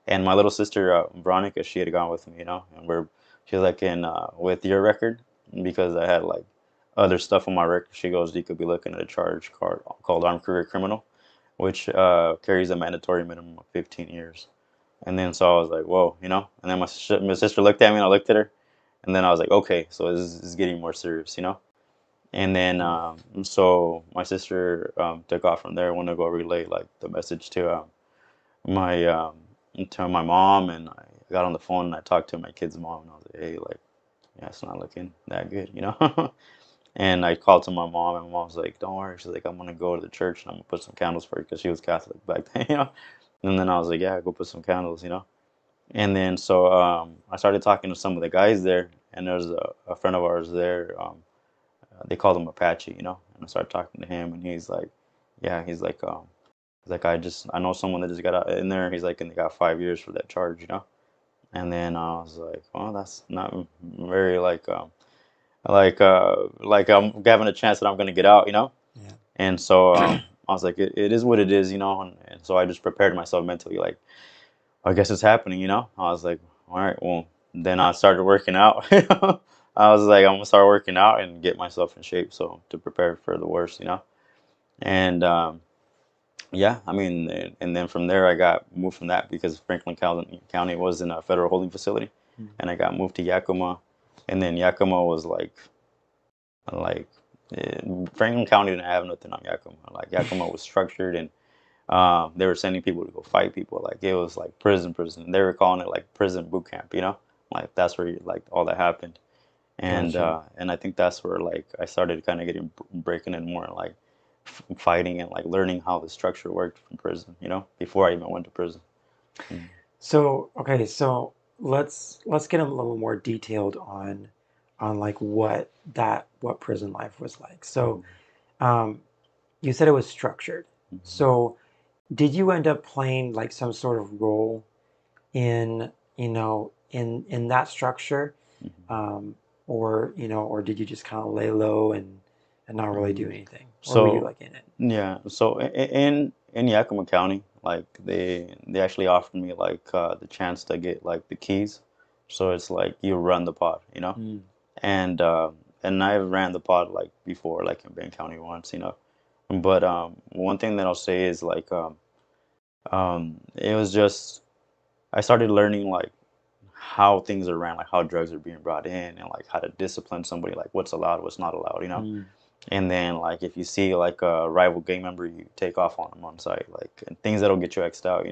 And my little sister, Veronica, she had gone with me, and she was like in with your record because I had like other stuff on my record. She goes, you could be looking at a charge card called armed career criminal, which carries a mandatory minimum of 15 years. And then so I was like, whoa, And then my sister looked at me, and I looked at her, and then I was like, okay, so this is getting more serious. And then so my sister took off from there. I went to go relay like the message my um, to my mom, and I got on the phone and I talked to my kid's mom, and I was like, hey, like, yeah, it's not looking that good. And I called to my mom, and my mom was like, don't worry. She's like, I'm gonna go to the church and I'm gonna put some candles for you because she was Catholic back then. And then I was like, yeah, go put some candles. And then so I started talking to some of the guys there, and there's a friend of ours there. They called him Apache. And I started talking to him, and he's like, yeah, he's like, I know someone that just got out in there. He's like, and they got 5 years for that charge. And then I was like, well, that's not very like I'm having a chance that I'm gonna get out. Yeah. And so I was like, it is what it is. And so I just prepared myself mentally, like, I guess it's happening. I was like, all right, well, then I started working out. I was like, I'm gonna start working out and get myself in shape, so to prepare for the worst. And yeah, I mean, and then from there I got moved from that because Franklin County was in a federal holding facility, Mm. and I got moved to Yakima, and then Yakima was like Franklin County didn't have nothing on Yakima. Like Yakima was structured, and they were sending people to go fight people. Like it was like prison. They were calling it like prison boot camp. Like that's where like all that happened. Gotcha. And I think that's where like I started kind of getting breaking in more like fighting and like learning how the structure worked from prison. Before I even went to prison. Mm. So, okay, so let's get a little more detailed on like what prison life was like. So, um, you said it was structured. Mhm. So, did you end up playing like some sort of role in, in that structure? Mhm. Um, or did you just kind of lay low and not really do Mhm. anything? Or were you So like in it? yeah, so in Yakima County, like they actually offered me like the chance to get like the keys. So it's like you run the pod. Mm. And and I ran the pod like before, like in Benton County once. But one thing that I'll say is like it was just I started learning like how things are ran, like how drugs are being brought in, and like how to discipline somebody, like what's allowed, what's not allowed. Mm. And then like if you see like a rival gang member, you take off on them on site, like and things that'll get you X'd out.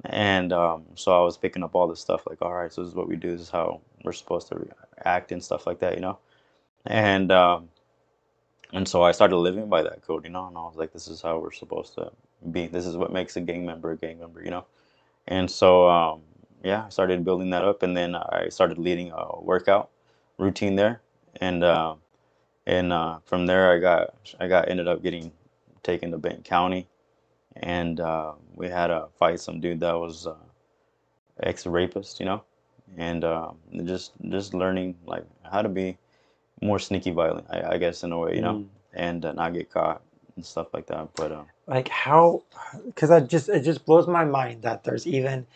And so I was picking up all this stuff, like, all right, so this is what we do, this is how we're supposed to act and stuff like that. And and so I started living by that code. And I was like, this is how we're supposed to be. This is what makes a gang member a gang member. And so yeah, I started building that up, and then I started leading a workout routine there, and from there I got ended up getting taken to Benton County, and we had to fight some dude that was ex-rapist. And just learning like how to be more sneaky violent, I guess, in a way. Mm. And not get caught and stuff like that. But Like how, because it just blows my mind that there's even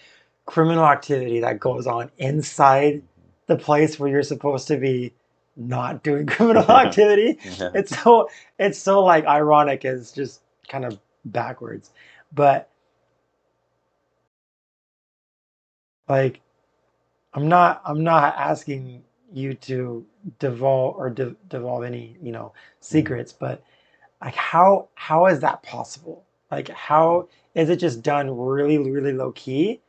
criminal activity that goes on inside the place where you're supposed to be not doing criminal yeah, activity. yeah, It's so like ironic. It's just kind of backwards. But like I'm not asking you to devolve any, mhm. secrets, but like how is that possible? Like how is it just done really, really low key?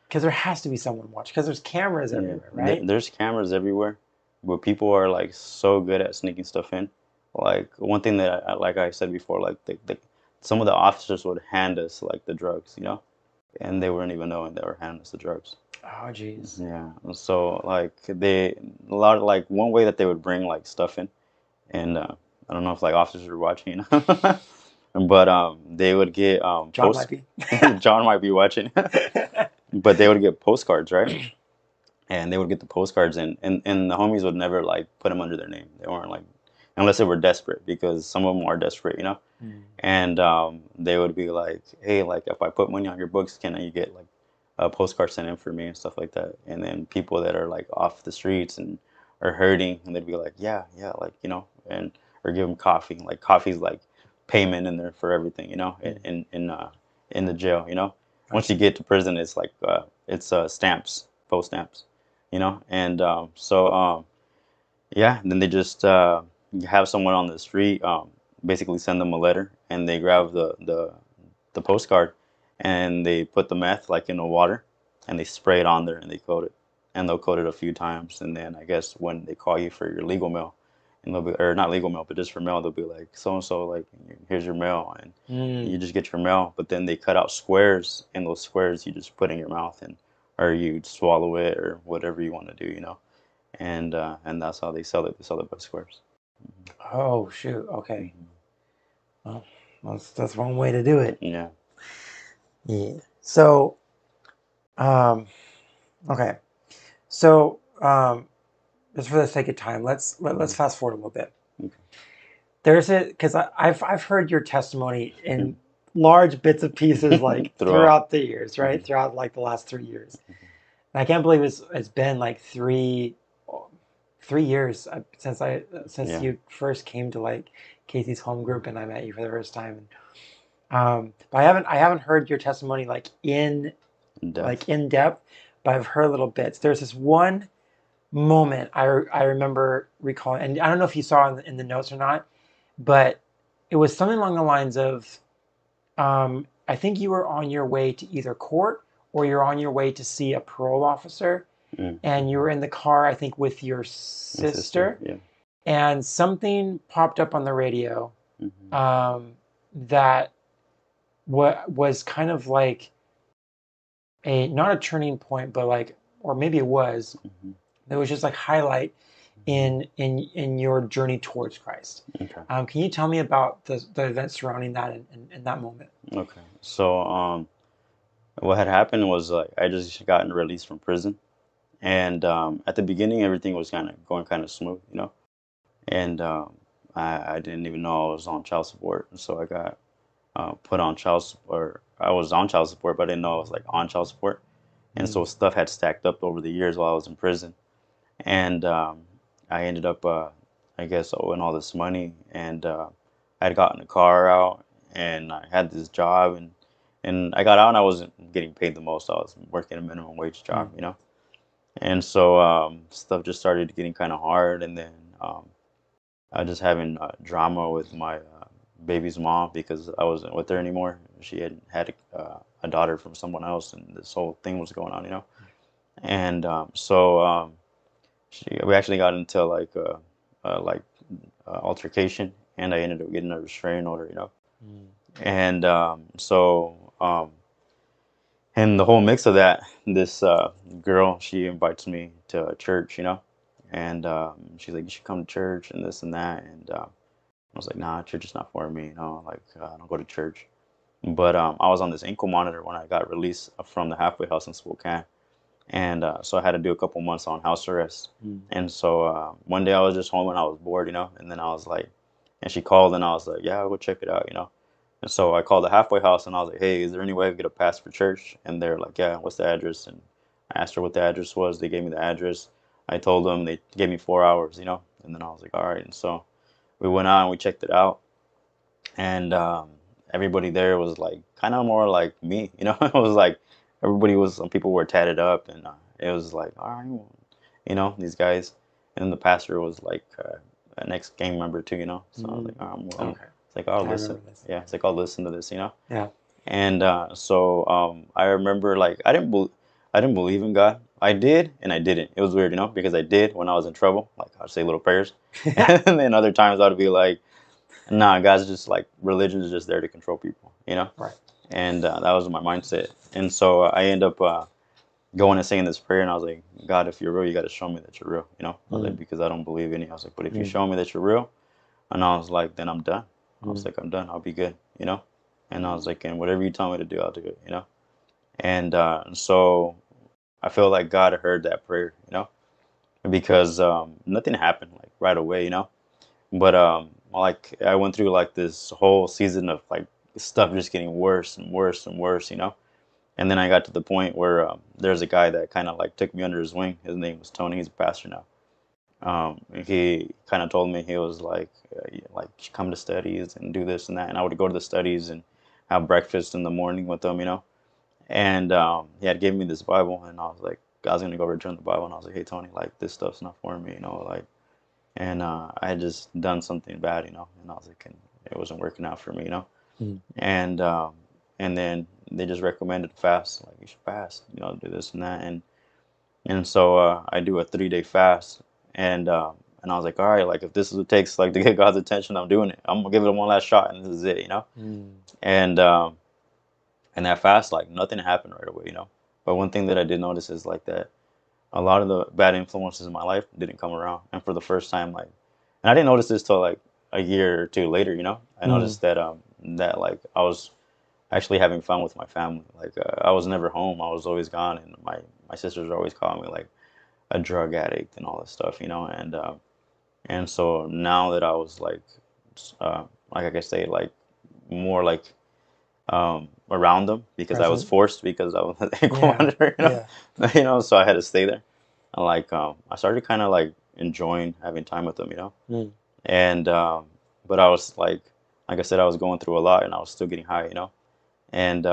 Because there has to be someone watching because there's cameras Yeah. everywhere, right? There's cameras everywhere, but people are like so good at sneaking stuff in. Like one thing that like I said before, like some of the officers would hand us like the drugs, and they weren't even knowing they were handing us the drugs. Oh, geez. Yeah. So like a lot of like one way that they would bring like stuff in, and I don't know if like officers are watching, but they would get John might post. be. John might be watching, but they would get postcards, right? And they would get the postcards, and the homies would never like put them under their name. They weren't like unless they were desperate, because some of them are desperate. Mm. And they would be like, hey, like if I put money on your books, can you get like postcards sent in for me and stuff like that. And then people that are like off the streets and are hurting, and they'd be like, yeah, yeah, like, and or give them coffee. Like coffee's like payment in there for everything, in the jail. Once you Gotcha. get to prison, it's like it's stamps, post stamps, and yeah. Then they just have someone on the street, basically send them a letter, and they grab the postcard, and they put the meth like in the water, and they spray it on there, and they coat it, and they'll coat it a few times, and then I guess when they call you for your legal mail, and they'll be, or not legal mail, but just for mail, they'll be like, so and so, like, here's your mail, and you Mm. just get your mail. But then they cut out squares, and those squares you just put in your mouth, and or you swallow it, or whatever you want to do, and that's how they sell it. They sell it by squares. Oh shoot. Okay. Hmm. Well, that's one way to do it. Yeah. Yeah. So, um, okay. So, just for the sake of time, let's Mhm. fast forward a little bit. Okay. There's it because I've heard your testimony in large bits and pieces like Throughout. throughout the years, right? Mhm. Throughout like the last 3 years. And I can't believe it's been like 3 years since Yeah. you first came to like Casey's home group and I met you for the first time. But I haven't heard your testimony In like depth. in depth, but I've heard little bits. There's this one moment I remember recalling, and I don't know if you saw in the notes or not, but it was something along the lines of, I think you were on your way to either court or you're on your way to see a parole officer, Mm. and you were in the car, I think, with your My sister. sister, Yeah. and something popped up on the radio Hmm. that was kind of like a not a turning point, but like, or maybe it was. Hmm. It was just like highlight Hmm. in your journey towards Christ. Okay. Can you tell me about the events surrounding that in that moment? Okay. So, what had happened was like I just gotten released from prison, and at the beginning everything was kind of going kind of smooth, and I didn't even know I was on child support, and so I got put on child support. I was on child support, but I didn't know I was like on child support, and Mm. so stuff had stacked up over the years while I was in prison, and I ended up, I guess, owing all this money, and I had gotten a car out, and I had this job, and I got out, and I wasn't getting paid the most. I was working a minimum wage job, Mm. and so stuff just started getting kind of hard, and then I just having drama with my baby's mom because I wasn't with her anymore. She had a daughter from someone else, and this whole thing was going on. And so we actually got into like altercation, and I ended up getting a restraining order. Mm. And and the whole mix of that, this girl, she invites me to a church. And she's like, you should come to church and this and that. And I was like, nah, church is not for me. Like I don't go to church. But I was on this ankle monitor when I got released from the halfway house in Spokane, and so I had to do a couple months on house arrest. Mm. And so one day I was just home and I was bored, and then I was like, and she called and I was like, yeah, I'll go check it out. And so I called the halfway house and I was like, hey, is there any way I could get a pass for church? And they're like, yeah, what's the address? And I asked her what the address was. They gave me the address. I told them, they gave me 4 hours. And then I was like, all right. And so we went out and we checked it out, and everybody there was like kind of more like me. It was like everybody was, some people were tatted up, and it was like, all right, well, these guys. And then the pastor was like an ex-gang member too. So I was like, Mm. all right, well, Okay, it's like, I'll I listen. remember this. Yeah, it's like, I'll listen to this. Yeah. And so I remember, like, I didn't believe in God. I did and I didn't. It was weird, because I did when I was in trouble, like I'd say little prayers, and then other times I'd be like, nah, God's just like, religion is just there to control people. Right. And that was my mindset. And so I end up going and saying this prayer, and I was like, God, if you're real, you got to show me that you're real. I was like, Mm. because I don't believe in you. I was like, but if you Mm. show me that you're real, and I was like, then I'm done. I was Mm. like, I'm done. I'll be good. And I was like, and whatever you tell me to do, I'll do it. And so I feel like God heard that prayer, because nothing happened like right away. But like I went through like this whole season of like stuff just getting worse and worse and worse. And then I got to the point where there's a guy that kind of like took me under his wing. His name was Tony. He's a pastor now. He kind of told me, he was like come to studies and do this and that. And I would go to the studies and have breakfast in the morning with them, you know. And he had given me this Bible, and I was like, I was gonna go return the Bible, and I was like, hey Tony, like this stuff's not for me, you know, like. And I had just done something bad, you know, and I was like, and it wasn't working out for me, you know. Mm. And and then they just recommended fast, like you should fast, you know, do this and that, and so I do a 3 day fast, and I was like, all right, like if this is what it takes, like to get God's attention, I'm doing it. I'm gonna give it one last shot, and this is it, you know. Mm. And um, and that fast, like nothing happened right away, you know. But one thing that I did notice is like that a lot of the bad influences in my life didn't come around, and for the first time, like, and I didn't notice this till like a year or two later, you know. I Mm. noticed that that like I was actually having fun with my family. Like I was never home. I was always gone, and my sisters were always calling me like a drug addict and all this stuff, you know. And so now that I was like I could say like more like around them because I was Present. forced because I was an ankle Yeah. monitor, you know, Yeah. you know. So I had to stay there. And like I started kind of like enjoying having time with them, you know. Mm. And but I was like I said, I was going through a lot, and I was still getting high, you know. And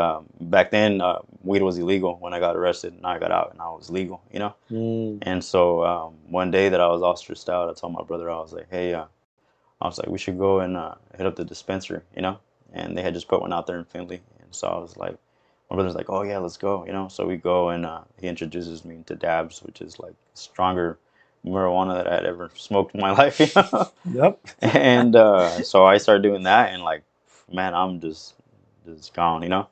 back then, weed was illegal when I got arrested, and I got out, and I was legal, you know. Mm. And so one day that I was all stressed out, I told my brother, I was like, hey, I was like, we should go and hit up the dispensary, you know. And they had just put one out there in Findlay, and so I was like, my brother's like, oh yeah, let's go, you know. So we go, and he introduces me to dabs, which is like stronger marijuana that I had ever smoked in my life, you know. Yep. And so I started doing that, and like, man, I'm just gone, you know.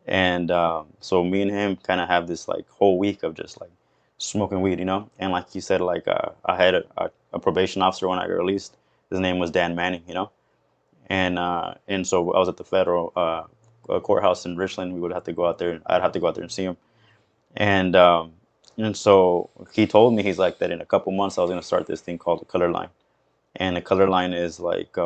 And so me and him kind of have this like whole week of just like smoking weed, you know. And like you said, like I had a probation officer when I got released. His name was Dan Manning, you know. And so I was at the federal courthouse in Richland. We would have to go out there. I'd have to go out there and see him. And and so he told me, he's like, that in a couple months I was gonna start this thing called the color line. And the color line is like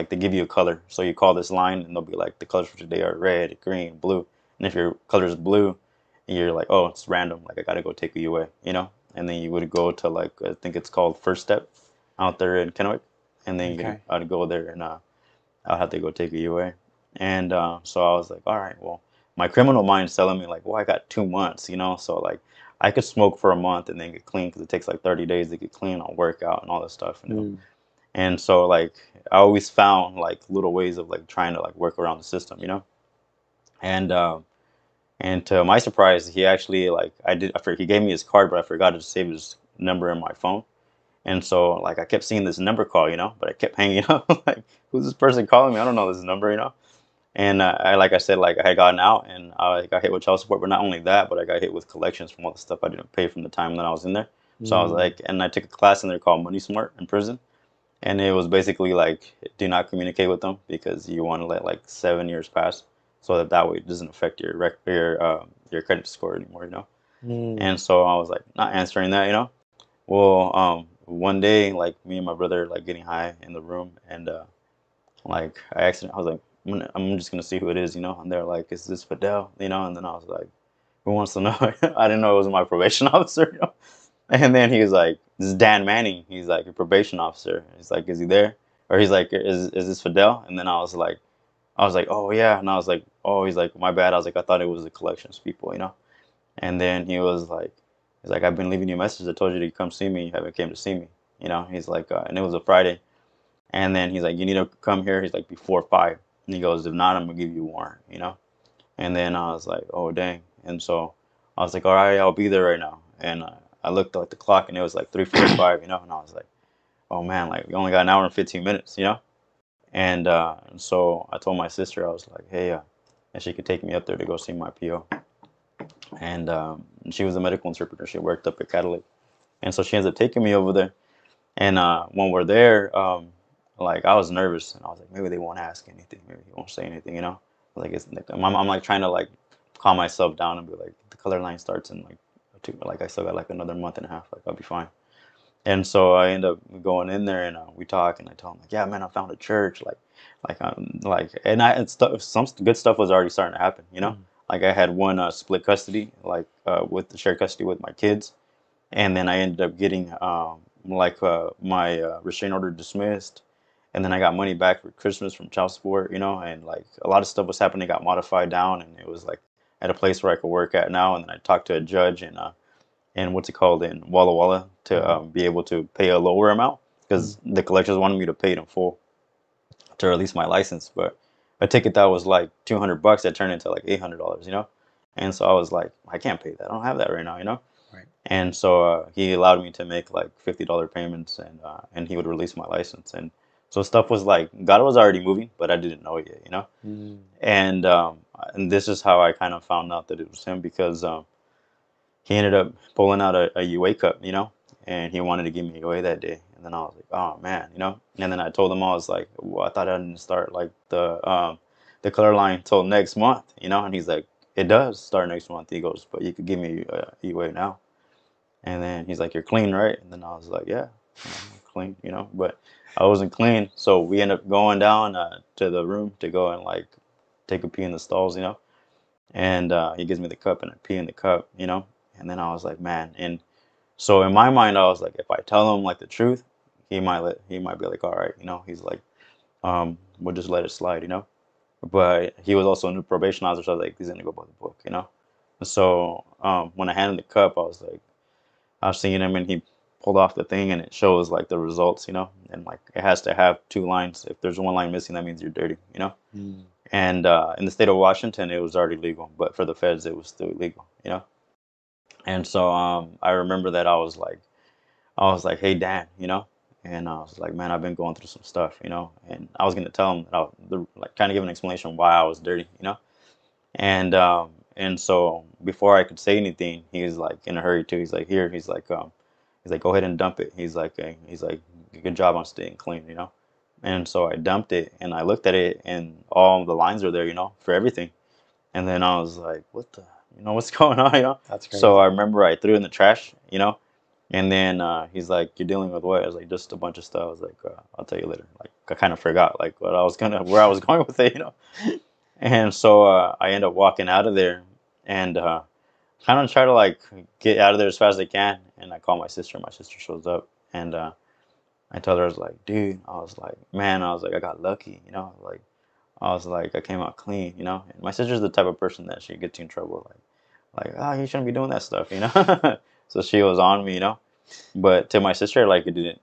they give you a color. So you call this line, and they'll be like, the colors for today are red, green, blue. And if your color is blue, you're like, oh, it's random. Like I gotta go take you away, you know. And then you would go to like, I think it's called First Step out there in Kennewick, and then Okay. I'd go there, and I'll have to go take you away. And so I was like, all right, well, my criminal mind's telling me like, well, I got 2 months, you know. So like I could smoke for a month and then get clean, because it takes like 30 days to get clean. I'll work out and all this stuff, you know. Mm. And so like I always found like little ways of like trying to like work around the system, you know. And and to my surprise, he actually like he gave me his card, but I forgot to save his number in my phone. And so like I kept seeing this number call, you know, but I kept hanging up. Like, who's this person calling me? I don't know this number, you know. And I, like I said, like I had gotten out, and I got hit with child support. But not only that, but I got hit with collections from all the stuff I didn't pay from the time that I was in there. So I was Mm. like, and I took a class in there called Money Smart in prison. And it was basically like, do not communicate with them, because you want to let like 7 years pass, so that way it doesn't affect your credit score anymore, you know. Mm. And so I was like not answering that, you know. Well, one day, like me and my brother like getting high in the room, and like I was like, I'm just gonna see who it is, you know. And they're like, is this Fidel, you know? And then I was like, who wants to know? I didn't know it was my probation officer, you know? And then he was like, this is Dan Manning. He's like, your probation officer. He's like, is he there? Or he's like, is this Fidel? And then I was like, oh yeah. And I was like, oh, he's like, my bad. I was like, I thought it was the collections people, you know? And then he's like, I've been leaving you a message. I told you to come see me. You haven't came to see me, you know? He's like, and it was a Friday. And then he's like, you need to come here. He's like, before 5. And he goes, if not, I'm gonna give you a warrant, you know? And then I was like, oh dang. And so I was like, all right, I'll be there right now. And I looked at the clock, and it was like 3:45, you know. And I was like, oh man, like we only got an hour and 15 minutes, you know. And so I told my sister, I was like, hey, and she could take me up there to go see my PO. And she was a medical interpreter. She worked up at Catalyst. And so she ends up taking me over there. And when we're there, like I was nervous, and I was like, maybe they won't ask anything, maybe he won't say anything, you know. Like it's like I'm like trying to like calm myself down and be like, the color line starts in like like I still got like another month and a half, like I'll be fine. And so I end up going in there, and we talk, and I tell him like, yeah, man, I found a church, like and some good stuff was already starting to happen, you know. Mm. Like I had one split custody, like with the shared custody with my kids, and then I ended up getting my restraining order dismissed, and then I got money back for Christmas from child support, you know, and like a lot of stuff was happening, got modified down, and it was like at a place where I could work at now, and then I talked to a judge and what's it called in Walla Walla to Mm-hmm. be able to pay a lower amount because the collectors wanted me to pay it in full to release my license, but a ticket that was like $200 that turned into like $800, you know, and so I was like, I can't pay that, I don't have that right now, you know. Right. And so he allowed me to make like $50 payments, and he would release my license. And so stuff was like God was already moving, but I didn't know it yet, you know. Mm. And this is how I kind of found out that it was him because he ended up pulling out a UA cup, you know, and he wanted to give me away that day. And then I was like, oh man, you know. And then I told him I was like, well, I thought I didn't start like the color line till next month, you know. And he's like, it does start next month. He goes, but you could give me UA now. And then he's like, "You're clean, right?" And then I was like, "Yeah, you know, I'm clean, you know." But I wasn't clean, so we ended up going down to the room to go and like take a pee in the stalls, you know. And he gives me the cup, and I pee in the cup, you know. And then I was like, "Man!" And so in my mind, I was like, if I tell him like the truth, he might be like, "All right," you know. He's like, "We'll just let it slide," you know. But he was also a new probation officer, so I was like, "He's gonna go by the book," you know. So when I handed the cup, I was like. I've seen him and he pulled off the thing and it shows like the results, you know, and like it has to have two lines. If there's one line missing, that means you're dirty, you know. Mm. And in the state of Washington, it was already legal, but for the feds, it was still illegal, you know. And so I remember that I was like, hey Dan, you know, and I was like, man, I've been going through some stuff, you know, and I was gonna tell him that like kind of give an explanation why I was dirty, you know. And so before I could say anything, he was like in a hurry too. He's like, here. He's like, go ahead and dump it. He's like, good job on staying clean, you know. And so I dumped it, and I looked at it, and all the lines are there, you know, for everything. And then I was like, what the, you know, what's going on, you know? That's So crazy. I remember I threw it in the trash, you know. And then he's like, you're dealing with what? I was like, just a bunch of stuff. I was like, I'll tell you later. Like, I kind of forgot like where I was going with it, you know. And so I end up walking out of there and kind of try to like get out of there as fast as I can. And I call my sister. My sister shows up and I tell her, I was like, dude, I was like, man, I was like, I got lucky, you know, like I was like, I came out clean, you know. And my sister's the type of person that she gets you in trouble, oh, you shouldn't be doing that stuff, you know. So she was on me, you know. But to my sister, like it didn't.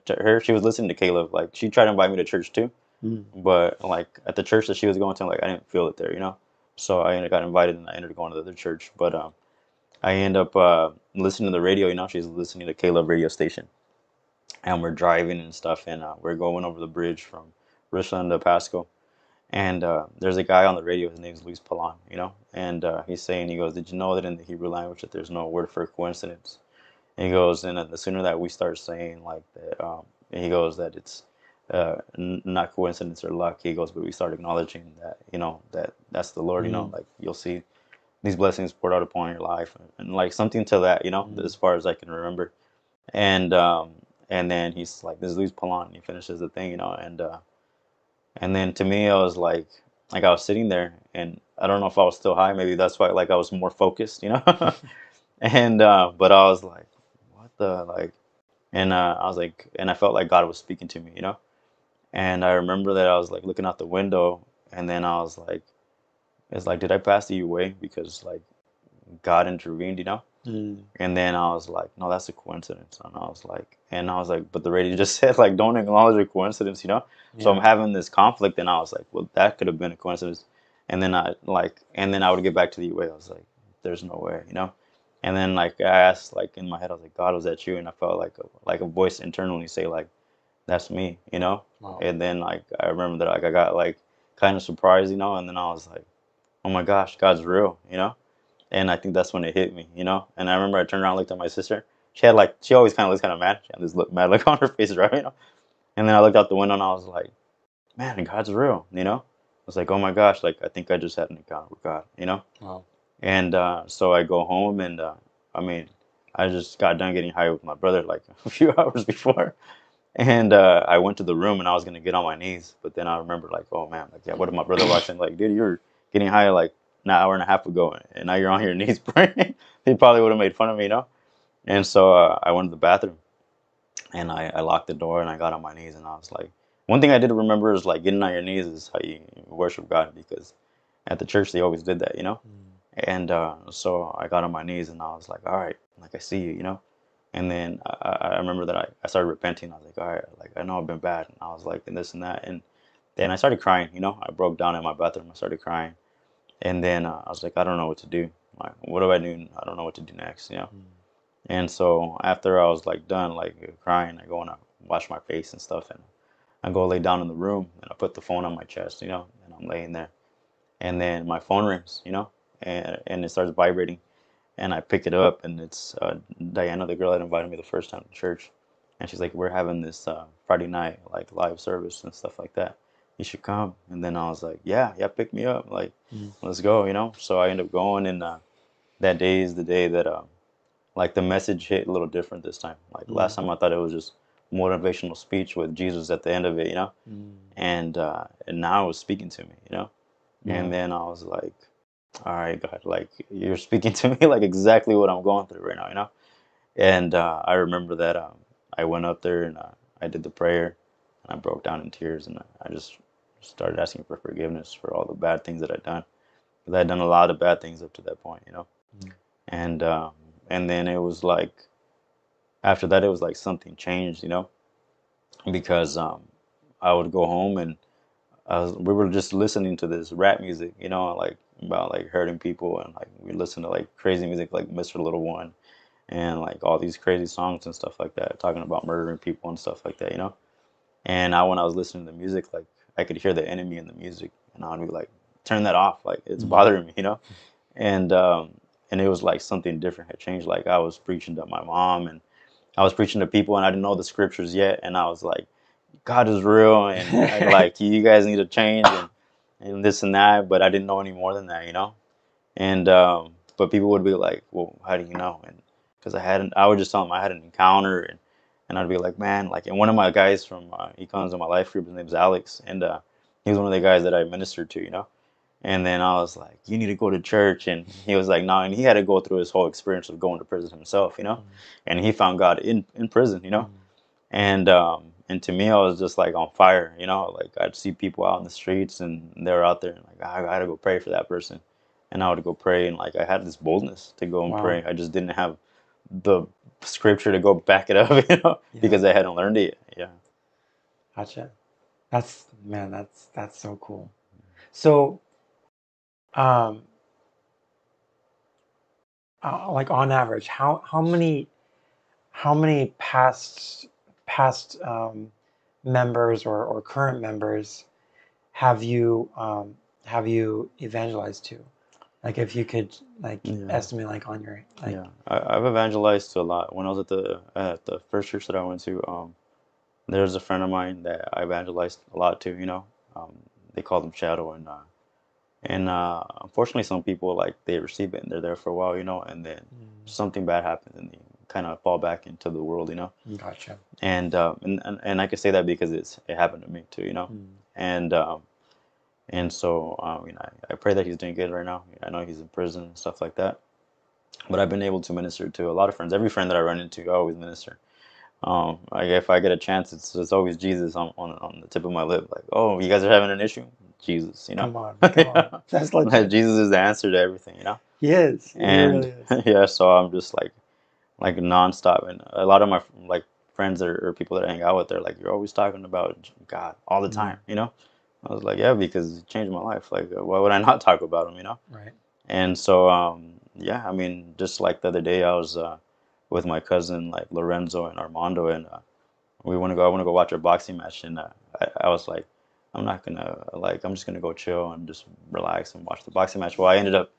To her, she was listening to Caleb. Like she tried to invite me to church too, Mm. but like at the church that she was going to, like I didn't feel it there, you know. So I got invited, and I ended up going to the other church. But I end up listening to the radio. You know, she's listening to Caleb radio station, and we're driving and stuff, and we're going over the bridge from Richland to Pasco. And there's a guy on the radio. His name's Luis Palan, you know, and he's saying, he goes, "Did you know that in the Hebrew language that there's no word for coincidence?" And he goes, and the sooner that we start saying like that, he goes that it's not coincidence or luck. He goes, but we start acknowledging that, you know, that's the Lord. You know, Mm. like you'll see these blessings poured out upon your life, and like something to that, you know, Mm. as far as I can remember. And and then he's like, "This is Luis Palan." And he finishes the thing, you know, and then to me, I was like I was sitting there, and I don't know if I was still high. Maybe that's why, like I was more focused, you know. And but I was like, what the like, and I was like, and I felt like God was speaking to me, you know. And I remember that I was like looking out the window, and then I was like, it's like, did I pass the way because like God intervened, you know? Mm. And then I was like, no, that's a coincidence. And I was like, but the radio just said like, don't acknowledge a coincidence, you know? So I'm Yeah. having this conflict, and I was like, well, that could have been a coincidence. And then I would get back to the UA. I was like, there's no way, you know? And then like I asked, like in my head, I was like, God, was that you? And I felt like a voice internally say like, that's me, you know? Wow. And then like I remember that like I got like kind of surprised, you know? And then I was like, oh my gosh, God's real, you know? And I think that's when it hit me, you know. And I remember I turned around, and looked at my sister. She always kind of looks kind of mad. She had this look, mad look on her face, right? You know. And then I looked out the window, and I was like, man, God's real, you know. I was like, oh my gosh, like I think I just had an encounter with God, you know. Wow. And so I go home, and I mean, I just got done getting high with my brother like a few hours before, and I went to the room, and I was gonna get on my knees, but then I remember like, oh man, like yeah, what if my brother watching? Like, dude, you're getting high like an hour and a half ago, and now you're on your knees praying. He probably would have made fun of me, you know. And so I went to the bathroom, and I locked the door, and I got on my knees, and I was like, one thing I did remember is like getting on your knees is how you worship God, because at the church they always did that, you know. And so I got on my knees, and I was like, all right, like I see you, you know. And then I remember that I started repenting. I was like, all right, like I know I've been bad, and I was like, and this and that, and then I started crying, you know. I broke down in my bathroom. I started crying, and then I was like, I don't know what to do. Like, what do I do? I don't know what to do next, you know. And so after I was like done, like crying, I go and I wash my face and stuff, and I go lay down in the room, and I put the phone on my chest, you know, and I'm laying there, and then my phone rings, you know, and it starts vibrating, and I pick it up, and it's Diana, the girl that invited me the first time to church, and she's like, we're having this Friday night like live service and stuff like that. You should come. And then I was like, yeah, pick me up, like, let's go, you know. So I end up going, and that day is the day that like the message hit a little different this time. Like last time I thought it was just motivational speech with Jesus at the end of it, you know, and now it was speaking to me, you know. And then I was like, all right, God, like you're speaking to me like exactly what I'm going through right now, you know. And I remember that I went up there, and I did the prayer, and I broke down in tears, and I just started asking for forgiveness for all the bad things that I'd done, because I'd done a lot of bad things up to that point, you know. And and then it was like, after that, it was like something changed, you know, because I would go home, and we were just listening to this rap music, you know, like about like hurting people, and like we listened to like crazy music like Mr. Little One, and like all these crazy songs and stuff like that, talking about murdering people and stuff like that, you know. And when I was listening to the music, like I could hear the enemy in the music, and I'd be like, turn that off, like it's bothering me, you know. And and it was like something different had changed. Like I was preaching to my mom, and I was preaching to people, and I didn't know the scriptures yet, and I was like, God is real, and like you guys need to change, and this and that, but I didn't know any more than that, you know. And but people would be like, well, how do you know? And because I would just tell them I had an encounter, and I'd be like, man, like, and one of my guys from he comes in my life group, his name's Alex, and he was one of the guys that I ministered to, you know. And then I was like, you need to go to church. And he was like, no. And he had to go through his whole experience of going to prison himself, you know. And he found God in prison, you know. And to me, I was just like on fire, you know. Like I'd see people out in the streets, and they were out there, and like I gotta go pray for that person. And I would go pray, and like I had this boldness to go and pray. I just didn't have the scripture to go back it up, you know, because I hadn't learned it yet. Yeah. Gotcha. That's, man, that's so cool. So, um, like on average, how many past members or current members have you evangelized to? Like if you could like estimate like on your like. Yeah, I've evangelized to a lot. When I was at the first church that I went to, there's a friend of mine that I evangelized a lot to. You know, they call them Shadow, and unfortunately, some people like they receive it and they're there for a while, you know, and then something bad happens and they kind of fall back into the world, you know. Gotcha. And I can say that because it happened to me too, you know. And and so you know, I pray that he's doing good right now. I know he's in prison and stuff like that. But I've been able to minister to a lot of friends. Every friend that I run into, I always minister. Like if I get a chance, it's always Jesus on the tip of my lip. Like, oh, you guys are having an issue, Jesus, you know. Come on, come on. That's legit. Jesus is the answer to everything, you know. He is. He And really is. yeah, so I'm just like nonstop, and a lot of my like friends or people that I hang out with, they're like, you're always talking about God all the time, you know. I was like, yeah, because it changed my life. Like, why would I not talk about him, you know? Right. And so, yeah, I mean, just like the other day, I was with my cousin, like Lorenzo and Armando, and we want to go. I want to go watch a boxing match, and I was like, I'm not gonna like. I'm just gonna go chill and just relax and watch the boxing match. Well, I ended up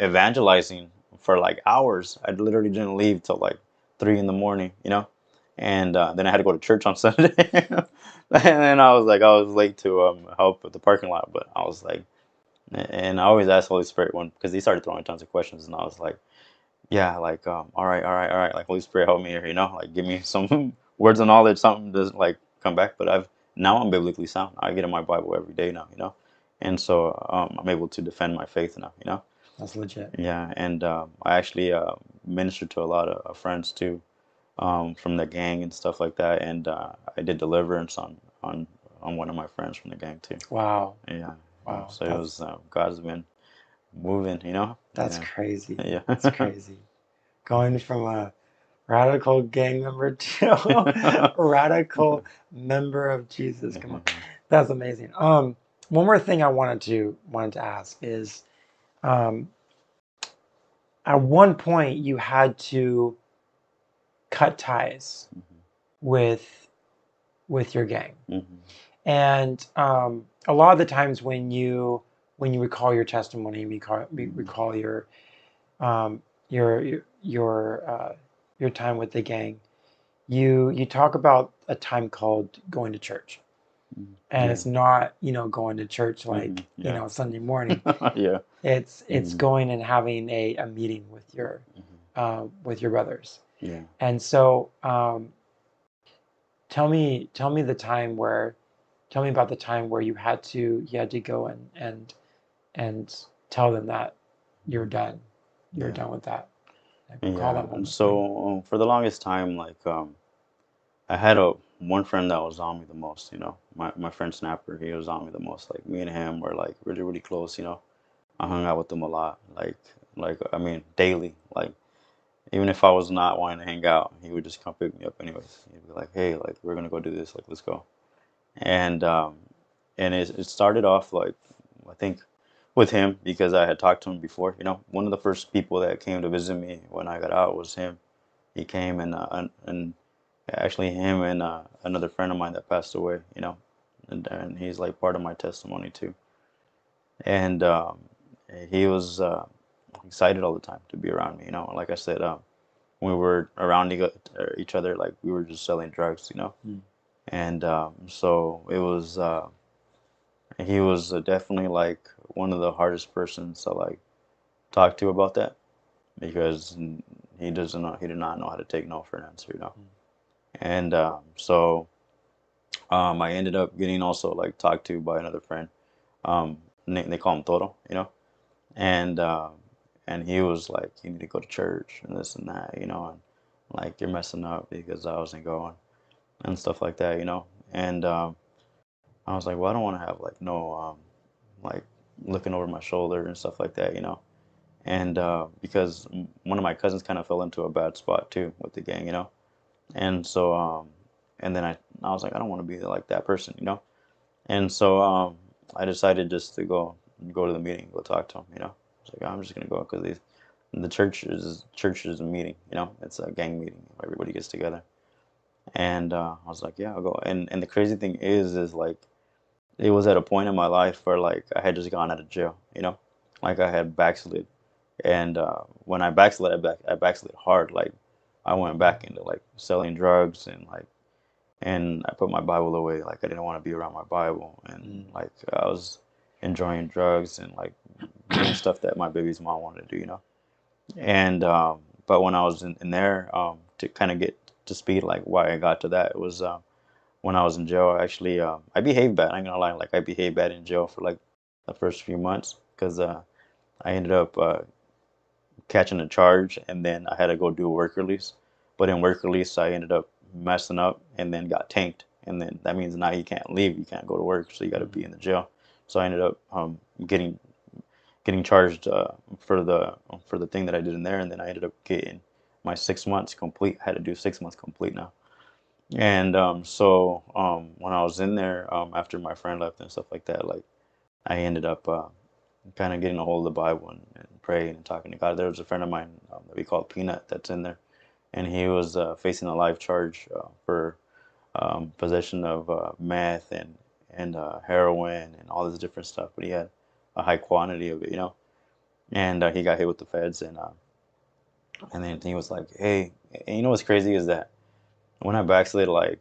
evangelizing for like hours. I literally didn't leave till like 3 in the morning, you know. And then I had to go to church on Sunday, and then I was late to help with the parking lot, but I was like. And I always ask Holy Spirit because he started throwing tons of questions, and I was like, yeah, like, all right, like Holy Spirit, help me here, you know, like give me some words of knowledge, something to like come back. But now I'm biblically sound. I get in my Bible every day now, you know, and so I'm able to defend my faith now. That's legit. Yeah, and I actually ministered to a lot of friends too, from the gang and stuff like that, and I did deliverance on one of my friends from the gang too. Wow. Yeah, Wow. so it was God's been moving. That's Yeah, crazy. yeah. That's crazy. Going from a radical gang member to a radical member of Jesus. Come on. That's amazing. One more thing I wanted to ask is, um, at one point you had to cut ties with your gang. And a lot of the times when you recall your testimony, recall um, your your time with the gang, you talk about a time called going to church, and Yeah. it's not going to church like Yeah. Sunday morning. Yeah. It's going and having a meeting with your brothers. Yeah. And so tell me tell me about the time where you had to go and tell them that you're done. You're Yeah. done with that. Like, call Yeah. that And moment for you. so for the longest time, like I had a one friend that was on me the most. My friend Snapper, he was on me the most. Like me and him were like really really close. I hung out with him a lot. Like I mean daily. Like even if I was not wanting to hang out, he would just come pick me up anyways. He'd be like, "Hey, like we're gonna go do this. Like let's go." And it started off like I think with him because I had talked to him before. One of the first people that came to visit me when I got out was him. He came and actually him and another friend of mine that passed away. And he's like part of my testimony too. And he was excited all the time to be around me. Like I said, when we were around each other, like we were just selling drugs. Mm. And so it was. He was definitely like one of the hardest persons to like talk to about that because he did not know how to take no for an answer. Mm. And so I ended up getting also like talked to by another friend. They call him Toro. And and he was like, you need to go to church and this and that. And like you're messing up because I wasn't going and stuff like that. And I was like, well, I don't want to have like no like looking over my shoulder and stuff like that. And because one of my cousins kind of fell into a bad spot too with the gang. And so and then I was like, I don't want to be like that person. And so I decided just to go to the meeting, go talk to him. I was like, I'm just gonna go because the church is a meeting. It's a gang meeting. Everybody gets together. And I was like, yeah, I'll go. And the crazy thing is like it was at a point in my life where like I had just gone out of jail. Like I had backslid, and when I backslid, I backslid hard. Like I went back into like selling drugs and I put my Bible away. Like I didn't want to be around my Bible, and like I was enjoying drugs and like doing stuff that my baby's mom wanted to do. And but when I was in there, to kind of get to speed, like why I got to that, it was when I was in jail. Actually, I behaved bad. I'm gonna lie, like I behaved bad in jail for like the first few months because I ended up catching a charge, and then I had to go do a work release. But in work release, I ended up messing up and then got tanked, and then that means now you can't leave, you can't go to work, so you got to be in the jail. So I ended up getting charged for the thing that I did in there, and then I ended up getting my 6 months complete. I had to do 6 months complete now. And so when I was in there, after my friend left and stuff like that, like I ended up kind of getting a hold of the Bible and praying and talking to God. There was a friend of mine that we call Peanut that's in there, and he was facing a life charge for possession of meth and heroin and all this different stuff. But he had a high quantity of it. And he got hit with the feds, and then he was like, "Hey," and you know what's crazy is that when I backslid, like,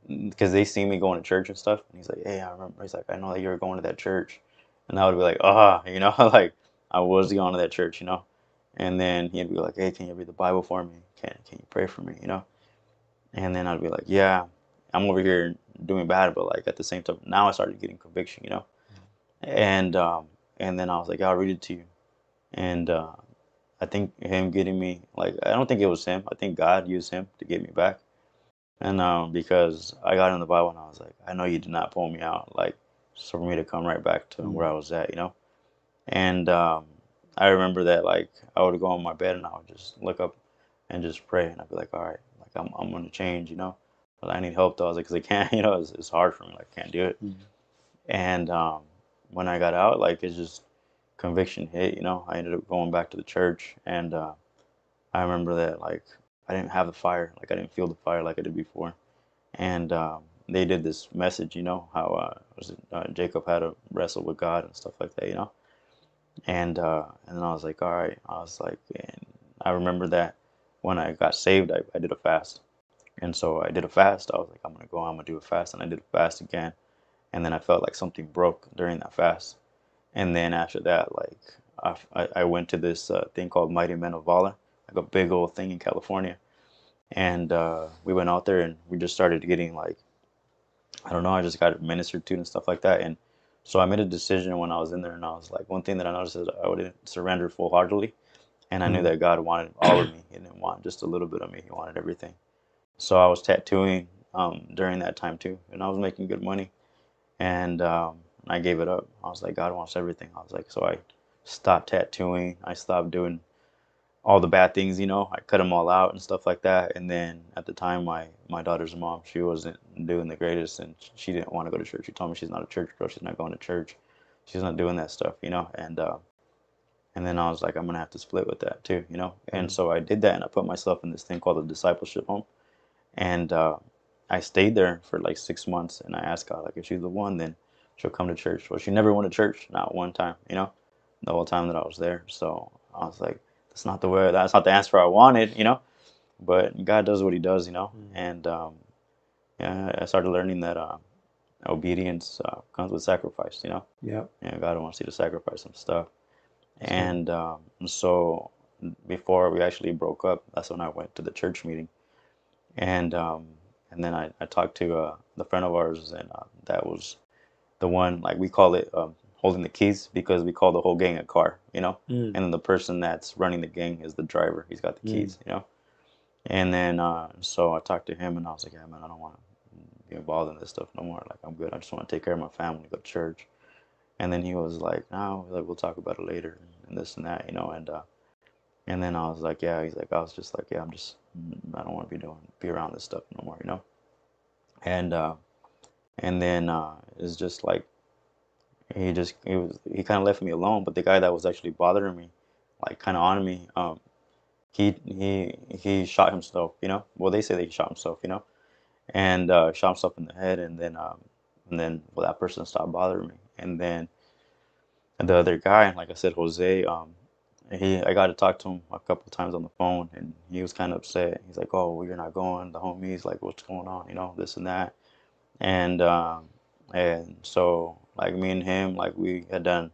because they see me going to church and stuff, and he's like, "Hey, I remember." He's like, "I know that you were going to that church," and I would be like, like I was going to that church. And then he'd be like, "Hey, can you read the Bible for me? Can you pray for me?" And then I'd be like, "Yeah, I'm over here doing bad," but like at the same time, now I started getting conviction. And then I was like, I'll read it to you. And I think him getting me, like, I don't think it was him. I think God used him to get me back. And because I got in the Bible and I was like, I know you did not pull me out, like, so for me to come right back to where Mm. I was at, you know? And I remember that, like, I would go on my bed and I would just look up and just pray. And I'd be like, all right, like, I'm going to change, you know? But I need help, though. I was like, because I can't, you know, it's hard for me. Like, I can't do it. Mm. And when I got out, like, it's just conviction hit, you know? I ended up going back to the church. And I remember that, like, I didn't have the fire. Like, I didn't feel the fire like I did before. And they did this message, you know, how Jacob had to wrestle with God and stuff like that, you know. And then I was like, all right. I was like, and I remember that when I got saved, I did a fast. And so I did a fast. I was like, I'm gonna do a fast, and I did a fast again. And then I felt like something broke during that fast. And then after that, like I went to this thing called Mighty Men of Valor, like a big old thing in California. And we went out there and we just started getting like, I don't know, I just got ministered to and stuff like that. And so I made a decision when I was in there, and I was like, one thing that I noticed is I would surrender full heartedly. And I knew Mm. that God wanted all of me. He didn't want just a little bit of me. He wanted everything. So I was tattooing during that time too, and I was making good money. And I gave it up. I was like, God wants everything. I was like, so I stopped tattooing. I stopped doing all the bad things, you know. I cut them all out and stuff like that. And then at the time, my daughter's mom, she wasn't doing the greatest, and she didn't want to go to church. She told me she's not a church girl. She's not going to church. She's not doing that stuff, you know. And then I was like, I'm gonna have to split with that too, you know. And Mm. so I did that, and I put myself in this thing called a discipleship home. And I stayed there for like 6 months, and I asked God, like, if she's the one, then she'll come to church. Well, she never went to church, not one time, you know, the whole time that I was there. So I was like, that's not the way, that's not the answer I wanted, you know. But God does what He does, you know. Mm. And yeah, I started learning that obedience comes with sacrifice, you know. Yep. And God wants you to sacrifice some stuff. That's good. And so before we actually broke up, that's when I went to the church meeting. And then I talked to the friend of ours, and that was the one, like, we call it holding the keys, because we call the whole gang a car, you know. Mm. And then the person that's running the gang is the driver. He's got the Mm. keys, you know. And then so I talked to him, and I was like, yeah, man, I don't want to be involved in this stuff no more. Like, I'm good. I just want to take care of my family, go to church. And then he was like, no, like, we'll talk about it later, and this and that, you know. And then I was like, yeah. He's like, I was just like, yeah, I don't want to be around this stuff no more, you know. And then it's just like he kind of left me alone. But the guy that was actually bothering me, like, kind of on me, he shot himself, you know. Well, they say that he shot himself, you know. And shot himself in the head. And then well, that person stopped bothering me. And then the other guy, like I said, Jose, I got to talk to him a couple of times on the phone, and he was kind of upset. He's like, oh, well, you're not going. The homies, like, what's going on, you know, this and that. And so, like, me and him, like, we had done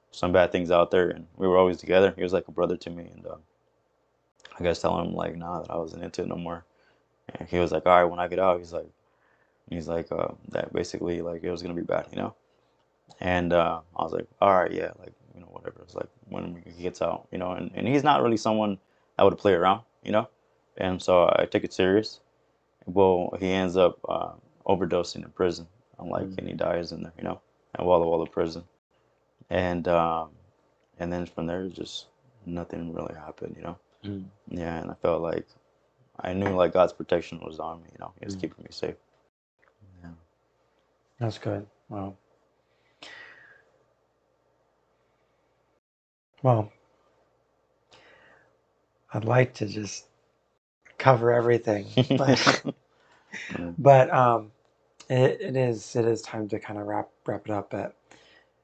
some bad things out there, and we were always together. He was like a brother to me. And I guess telling him, like, nah, that I wasn't into it no more. And he was like, all right, when I get out, he's like that basically, like, it was gonna be bad, you know. And I was like, all right, yeah, like, you know, whatever. It's like when he gets out, you know. And he's not really someone that would play around, you know. And so I took it serious. Well, he ends up overdosing in prison. I'm like, Mm. and he dies in there, you know, at Walla Walla prison. And then from there, just nothing really happened, you know. Mm. Yeah, and I felt like I knew, like, God's protection was on me, you know. He was Mm. keeping me safe. Yeah. That's good. Wow. Well, I'd like to just cover everything, but Yeah. but it is time to kind of wrap it up. But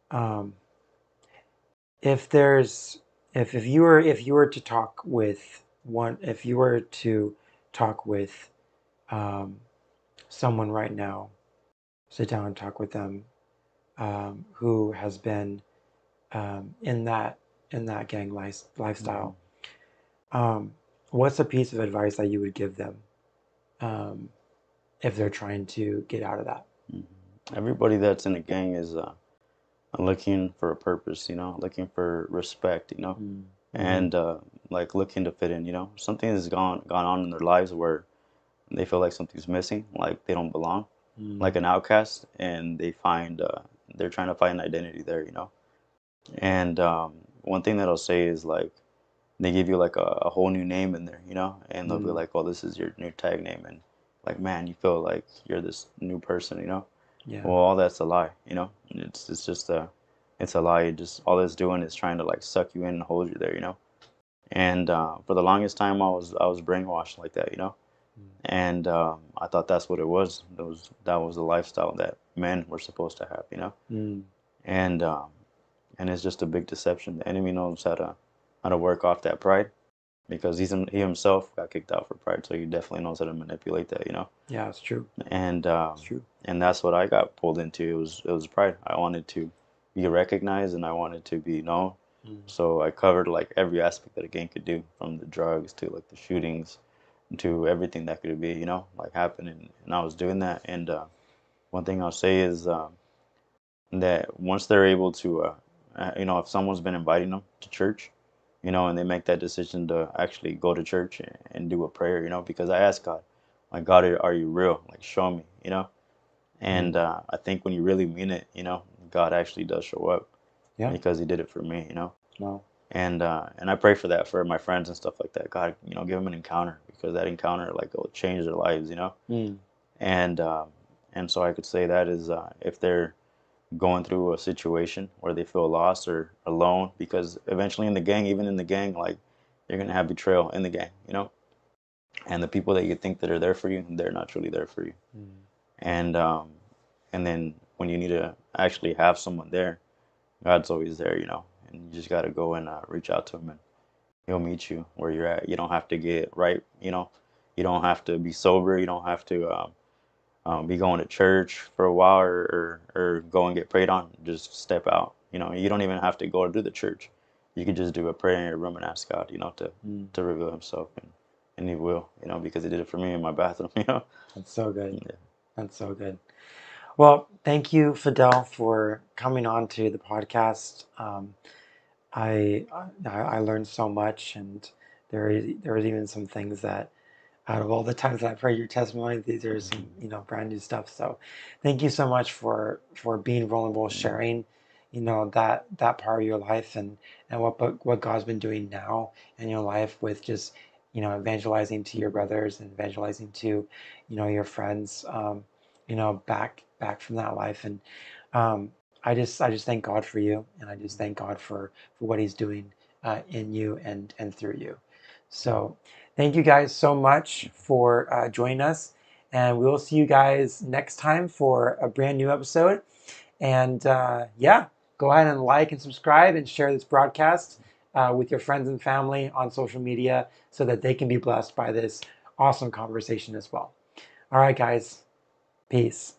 um, if there's if you were to talk with one if you were to talk with um, someone right now, sit down and talk with them, who has been in that gang Mhm. lifestyle, um, what's a piece of advice that you would give them, um, if they're trying to get out of that? Mhm. Everybody that's in a gang is looking for a purpose, looking for respect, and like looking to fit in, something has gone on in their lives where they feel like something's missing, like they don't belong, like an outcast, and they're trying to find an identity there, And one thing that I'll say is like they give you like a whole new name in there, and they'll be like, "Oh, this is your new tag name," and like, man, you feel like you're this new person. Yeah. Well, all that's a lie, It's just it's a lie. Just all it's doing is trying to like suck you in and hold you there. And for the longest time, I was brainwashed like that. And I thought that's what it was. That was the lifestyle that men were supposed to have. Mm. And and it's just a big deception. The enemy knows how to work off that pride because he himself got kicked out for pride, so he definitely knows how to manipulate that. Yeah, it's true. And It's true. and that's what I got pulled into. It was pride. I wanted to be recognized and I wanted to be known. Mm. So I covered like every aspect that a gang could do, from the drugs to like the shootings to everything that could be, like happen. And I was doing that. And one thing I'll say is that once they're able to, if someone's been inviting them to church, and they make that decision to actually go to church and do a prayer, because I asked God, like, God, are you real? Like, show me, And I think when you really mean it, God actually does show up Yeah. because He did it for me. Wow. And I pray for that for my friends and stuff like that. God, give them an encounter because that encounter like will change their lives. Mm. And and so I could say that is if they're going through a situation where they feel lost or alone, because eventually in the gang, even in the gang, like you're gonna have betrayal in the gang. And the people that you think that are there for you, they're not truly there for you. Mm. And then when you need to actually have someone there, God's always there. And you just gotta go and reach out to Him, and He'll meet you where you're at. You don't have to get right. You don't have to be sober. You don't have to be going to church for a while, or go and get prayed on. Just step out. You don't even have to go to the church. You could just do a prayer in your room and ask God, to Mm. to reveal Himself, and He will, because He did it for me in my bathroom. That's so good. Yeah. That's so good. Well, thank you, Fidel, for coming on to the podcast. I learned so much, and there is even some things that, out of all the times that I've heard your testimony, these are some brand new stuff. So, thank you so much for being vulnerable, sharing, that part of your life, and what God's been doing now in your life with just evangelizing to your brothers and evangelizing to your friends, back from that life. And um, I just thank God for you, and I just thank God for what He's doing in you and through you. So thank you guys so much for joining us, and we will see you guys next time for a brand new episode. And yeah, go ahead and like and subscribe and share this broadcast with your friends and family on social media so that they can be blessed by this awesome conversation as well. All right, guys, peace.